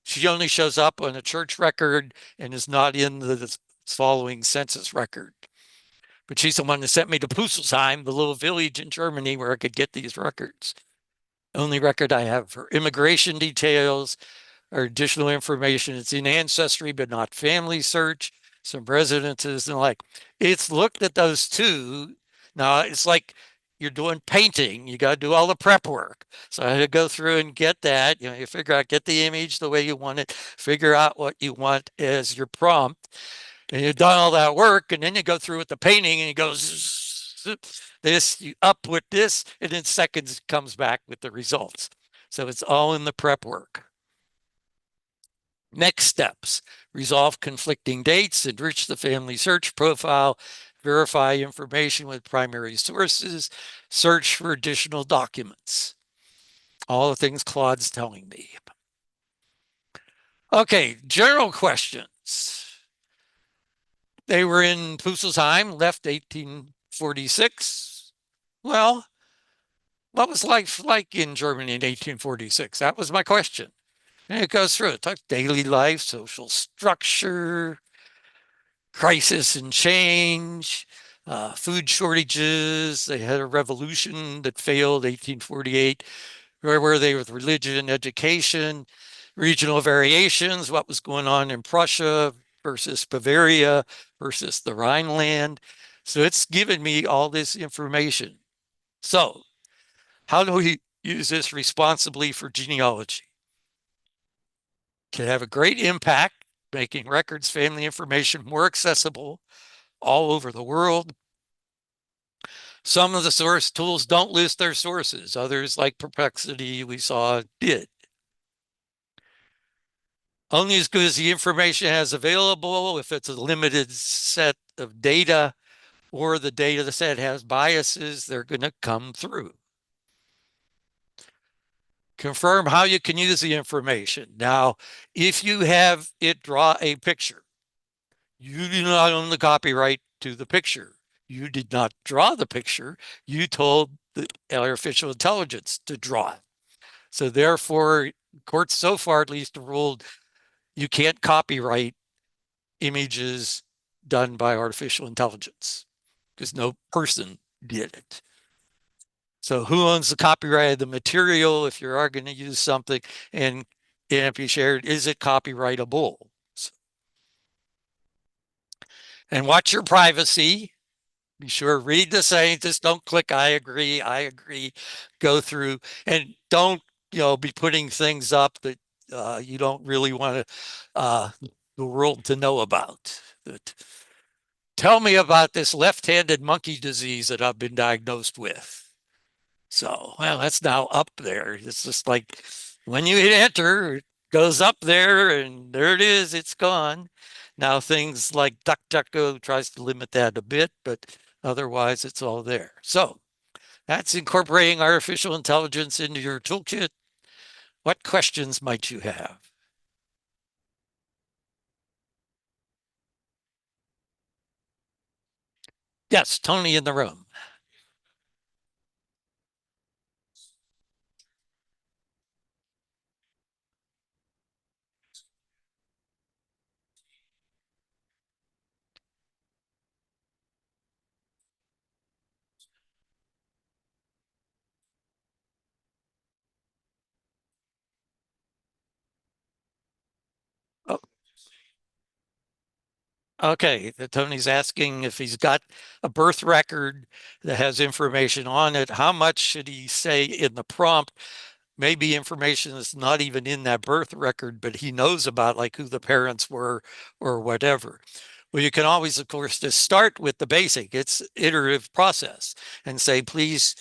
She only shows up on a church record and is not in the following census record. But she's the one that sent me to Pusselsheim, the little village in Germany where I could get these records. Only record I have for immigration details or additional information. It's in Ancestry, but not Family Search, some residences and like. It's looked at those two. Now it's like you're doing painting. You got to do all the prep work. So I had to go through and get that. You figure out, get the image the way you want it, figure out what you want as your prompt. And you've done all that work, and then you go through with the painting and you go this, you up with this, and in seconds it comes back with the results. So it's all in the prep work. Next steps: resolve conflicting dates, enrich the family search profile, verify information with primary sources, search for additional documents. All the things Claude's telling me. Okay, general questions. They were in Pusselsheim, left 1846. Well, what was life like in Germany in 1846? That was my question. And it goes through it. Talks daily life, social structure, crisis and change, food shortages. They had a revolution that failed, 1848. Where were they with religion, education, regional variations? What was going on in Prussia versus Bavaria versus the Rhineland? So it's given me all this information. So how do we use this responsibly for genealogy? Can have a great impact, making records, family information more accessible all over the world. Some of the source tools don't list their sources. Others, like Perplexity, we saw, did. Only as good as the information has available. If it's a limited set of data or the data set has biases, they're going to come through. Confirm how you can use the information. Now, if you have it draw a picture, you do not own the copyright to the picture. You did not draw the picture. You told the artificial intelligence to draw it. So therefore, courts so far at least ruled you can't copyright images done by artificial intelligence because no person did it. So who owns the copyright of the material if you are going to use something and can't be shared? Is it copyrightable? And watch your privacy. Be sure, read the scientist, don't click I agree, go through and don't, be putting things up that you don't really want the world to know about. That tell me about this left-handed monkey disease that I've been diagnosed with. So, well, that's now up there. It's just like when you hit enter, it goes up there and there it is, it's gone. Now things like DuckDuckGo tries to limit that a bit, but otherwise it's all there. So that's incorporating artificial intelligence into your toolkit. What questions might you have? Yes, Tony in the room. Oh, okay, Tony's asking if he's got a birth record that has information on it, how much should he say in the prompt? Maybe information that's not even in that birth record, but he knows about, like who the parents were or whatever. Well, you can always, of course, just start with the basic. It's iterative process and say, please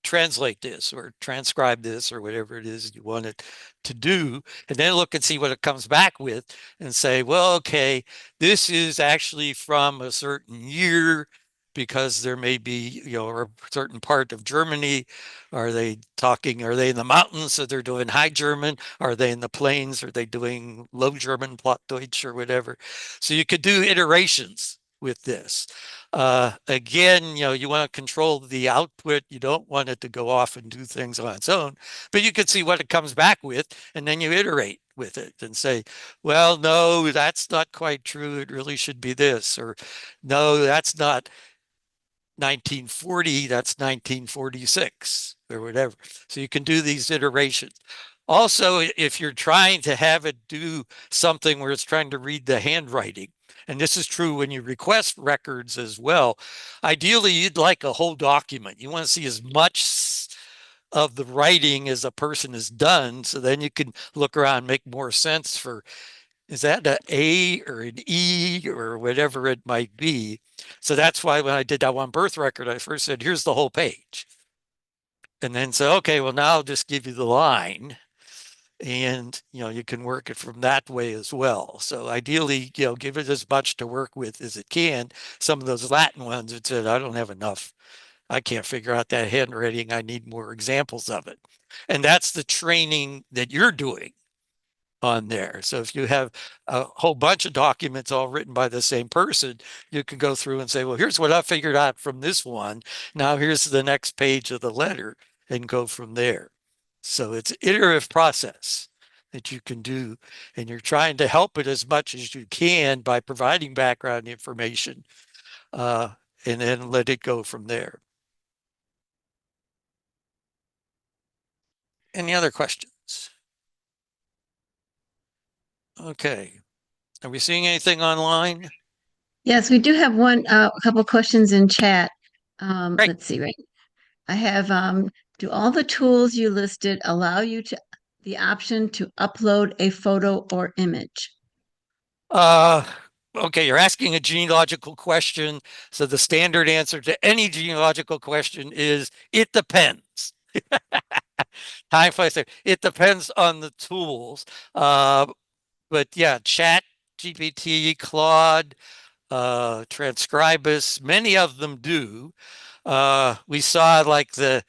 translate this or transcribe this or whatever it is you want it to do. And then look and see what it comes back with and say, well, okay, this is actually from a certain year because there may be, a certain part of Germany. Are they in the mountains? So they're doing High German. Are they in the plains? Are they doing Low German, Plattdeutsch or whatever? So you could do iterations with this. Again, you want to control the output. You don't want it to go off and do things on its own, but you can see what it comes back with, and then you iterate with it and say, well, no, that's not quite true. It really should be this, or no, that's not 1940, that's 1946 or whatever. So you can do these iterations. Also, if you're trying to have it do something where it's trying to read the handwriting, and this is true when you request records as well, ideally you'd like a whole document. You want to see as much of the writing as a person has done, so then you can look around and make more sense for, is that an A or an E or whatever it might be? So that's why when I did that one birth record, I first said, here's the whole page. And then say, okay, well, now I'll just give you the line. And you can work it from that way as well. So ideally, give it as much to work with as it can. Some of those Latin ones, it said, I don't have enough. I can't figure out that handwriting. I need more examples of it. And that's the training that you're doing on there. So if you have a whole bunch of documents all written by the same person, you can go through and say, well, here's what I figured out from this one. Now here's the next page of the letter and go from there. So it's an iterative process that you can do, and you're trying to help it as much as you can by providing background information, uh, and then let it go from there. Any other questions? Okay. Are we seeing anything online? Yes, we do have a couple questions in chat. Great. Let's see, right? I have, do all the tools you listed allow you to the option to upload a photo or image? Uh, okay, you're asking a genealogical question. So the standard answer to any genealogical question is it depends. Time flies. It depends on the tools. Uh, but yeah, Chat, GPT, Claude, Transcribus, many of them do. We saw like the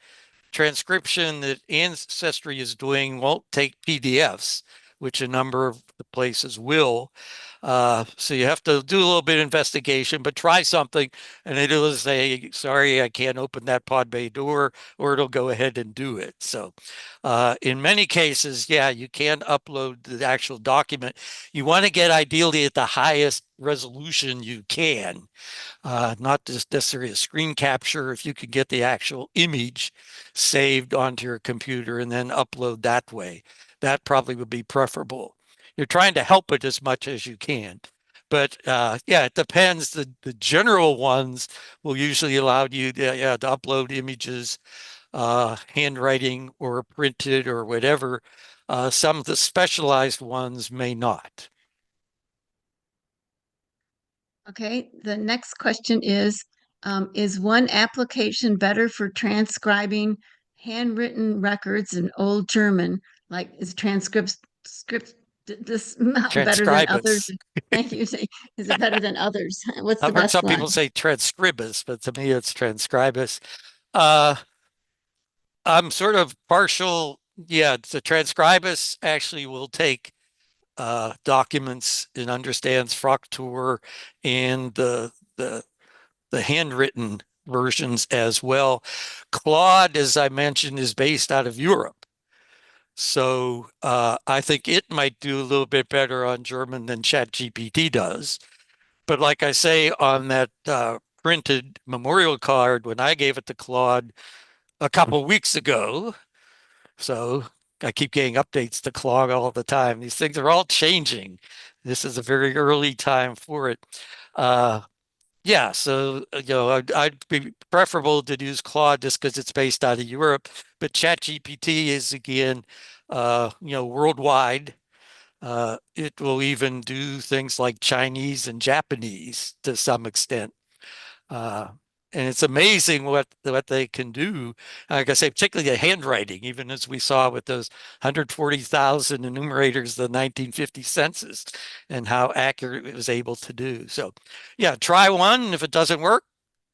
transcription that Ancestry is doing won't take PDFs, which a number of the places will. So you have to do a little bit of investigation, but try something and it'll say, sorry, I can't open that pod bay door, or it'll go ahead and do it. So in many cases, yeah, you can upload the actual document. You want to get ideally at the highest resolution you can, not just necessarily a screen capture. If you could get the actual image saved onto your computer and then upload that way, that probably would be preferable. You're trying to help it as much as you can. But yeah, it depends. The general ones will usually allow you to upload images, handwriting or printed or whatever. Some of the specialized ones may not. Okay, the next question is one application better for transcribing handwritten records in Old German? Like, is transcripts script this better than others? Transcribers. Thank you. Is it better than others? What's the I've heard best some one? people say transcribus, but to me it's transcribus. Uh, I'm sort of partial. Yeah, the transcribus actually will take documents and understands Fraktur and the handwritten versions as well. Claude, as I mentioned, is based out of Europe. So I think it might do a little bit better on German than ChatGPT does. But like I say, on that printed memorial card, when I gave it to Claude a couple of weeks ago, so I keep getting updates to Claude all the time. These things are all changing. This is a very early time for it. Uh, yeah, so I'd be preferable to use Claude just because it's based out of Europe, but ChatGPT is again, worldwide. It will even do things like Chinese and Japanese to some extent. Uh, and it's amazing what they can do. Like I say, particularly the handwriting, even as we saw with those 140,000 enumerators, the 1950 census, and how accurate it was able to do. So, yeah, try one. If it doesn't work,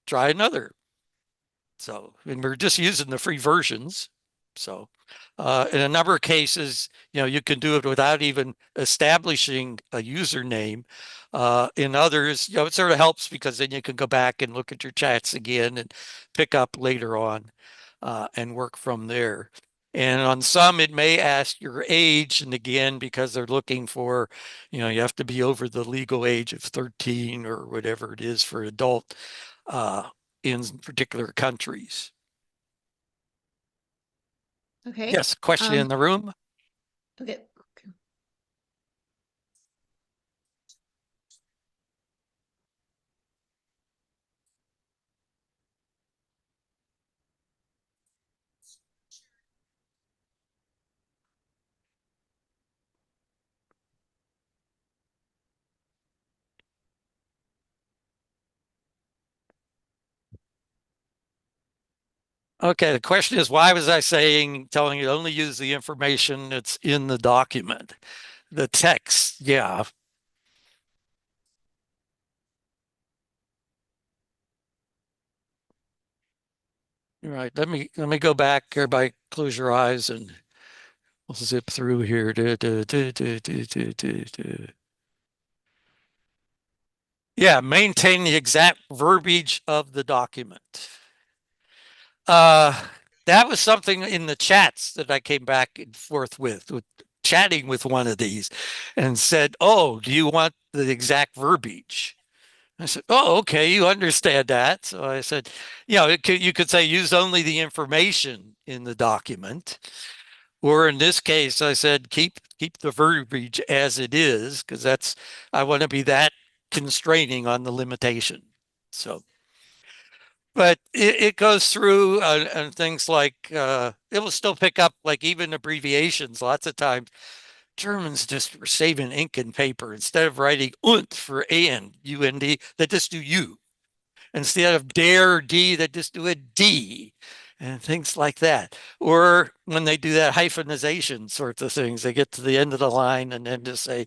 try another. So, and we're just using the free versions. So, in a number of cases, you can do it without even establishing a username. In others, it sort of helps because then you can go back and look at your chats again and pick up later on and work from there. And on some, it may ask your age. And again, because they're looking for, you have to be over the legal age of 13 or whatever it is for adult uh, in particular countries. Okay. Yes, question in the room. Okay. Okay, the question is, why was I telling you to only use the information that's in the document? The text, yeah. All right, let me go back. Everybody close your eyes and we'll zip through here. Yeah, maintain the exact verbiage of the document. Uh, that was something in the chats that I came back and forth with chatting with one of these and said, "Oh, do you want the exact verbiage?" I said, "Oh, okay, you understand that." So I said, you could say use only the information in the document. Or in this case, I said, keep the verbiage as it is, because I want to be that constraining on the limitation. So but it goes through and things like it will still pick up like even abbreviations. Lots of times Germans just were saving ink and paper instead of writing und for and UND, they just do U. Instead of dare D, they just do a D and things like that. Or when they do that hyphenization sorts of things, they get to the end of the line and then just say,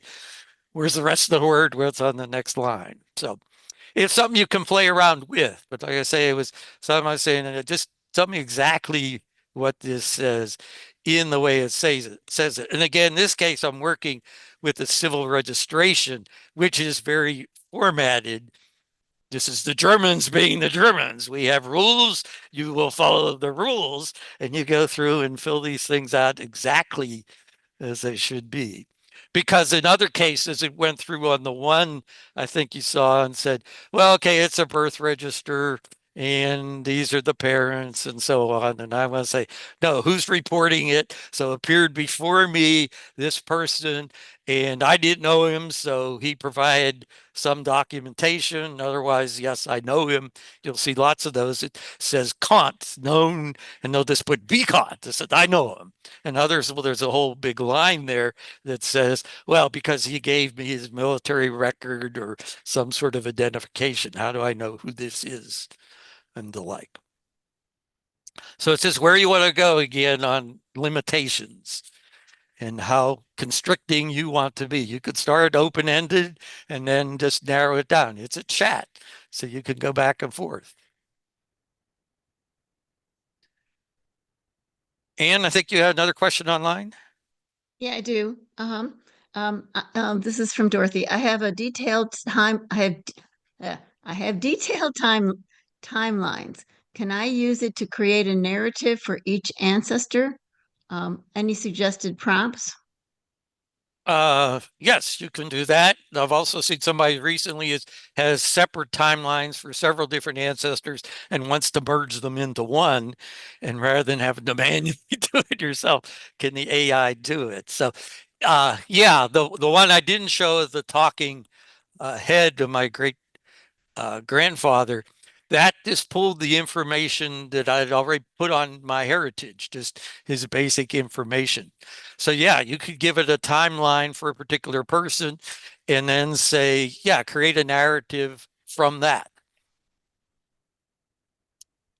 where's the rest of the word? What's on the next line? So it's something you can play around with. But like I say, it was something I was saying, and it just tell me exactly what this says in the way it says it. And again, in this case, I'm working with the civil registration, which is very formatted. This is the Germans being the Germans. We have rules. You will follow the rules, and you go through and fill these things out exactly as they should be. Because in other cases, it went through on the one I think you saw and said, well, okay, it's a birth register and these are the parents and so on. And I want to say, no, who's reporting it? So it appeared before me, this person, And I didn't know him, so he provided some documentation. Otherwise, yes, I know him. You'll see lots of those. It says Kant, known, and they'll just put B Kant. I said, I know him. And others, well, there's a whole big line there that says, well, because he gave me his military record or some sort of identification. How do I know who this is? And the like. So it says where you want to go again on limitations and how constricting you want to be. You could start open-ended and then just narrow it down. It's a chat, so you can go back and forth. Anne, I think you had another question online. Yeah, I do. This is from Dorothy. I have a detailed time. I have detailed timelines. Can I use it to create a narrative for each ancestor? Any suggested prompts? Yes, you can do that. I've also seen somebody recently has separate timelines for several different ancestors and wants to merge them into one. And rather than having to manually do it yourself, can the AI do it? So, yeah, the one I didn't show is the talking head of my great grandfather. That just pulled the information that I'd already put on my heritage, just his basic information. So yeah, you could give it a timeline for a particular person and then say, yeah, create a narrative from that.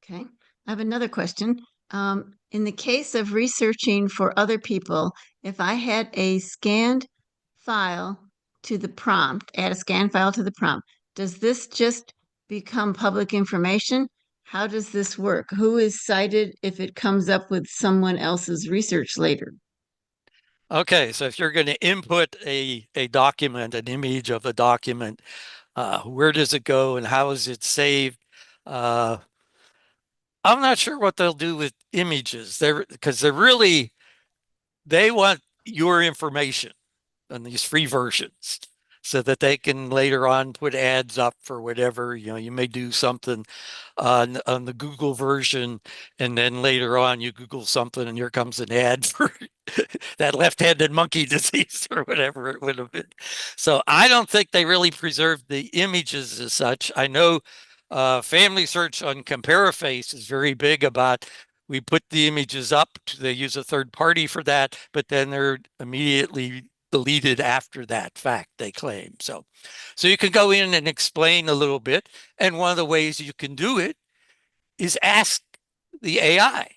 Okay. I have another question. In the case of researching for other people, if I had a scanned file to the prompt, add a scanned file to the prompt, does this just become public information? How does this work? Who is cited if it comes up with someone else's research later? Okay, so if you're going to input a document, an image of a document, where does it go and how is it saved? I'm not sure what they'll do with images. Because they want your information on these free versions so that they can later on put ads up for whatever. You may do something on the Google version, and then later on you Google something and here comes an ad for that left-handed monkey disease or whatever it would have been. So I don't think they really preserved the images as such. I know Family Search on ComparaFace is very big about we put the images up. They use a third party for that, but then they're immediately deleted after that fact, they claim. So you can go in and explain a little bit. And one of the ways you can do it is ask the AI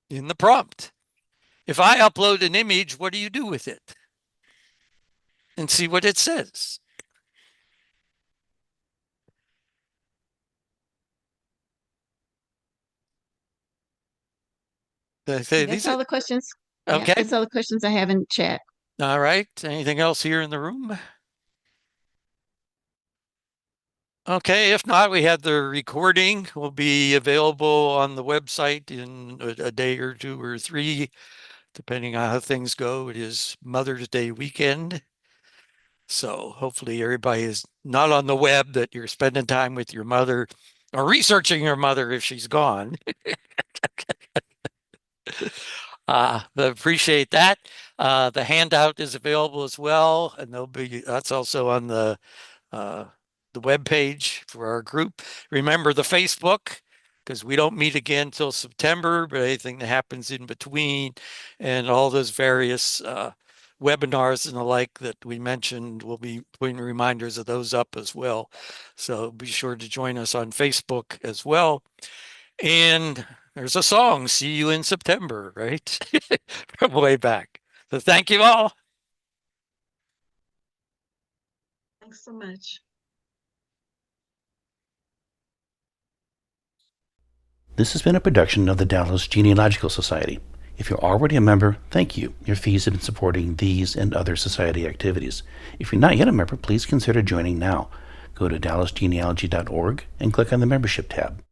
in the prompt. If I upload an image, what do you do with it? And see what it says. That's all the questions. Yeah, okay. that's all the questions I have in chat. All right. Anything else here in the room? Okay, if not, we have the recording will be available on the website in a day or two or three, depending on how things go. It is Mother's Day weekend. So hopefully everybody is not on the web, that you're spending time with your mother or researching your mother if she's gone. Appreciate that. The handout is available as well, and that's also on the web page for our group. Remember the Facebook, because we don't meet again until September, but anything that happens in between and all those various webinars and the like that we mentioned, we'll be putting reminders of those up as well. So be sure to join us on Facebook as well. And there's a song, See You in September, right? From way back. So thank you all. Thanks so much. This has been a production of the Dallas Genealogical Society. If you're already a member, thank you. Your fees have been supporting these and other society activities. If you're not yet a member, please consider joining now. Go to dallasgenealogy.org and click on the membership tab.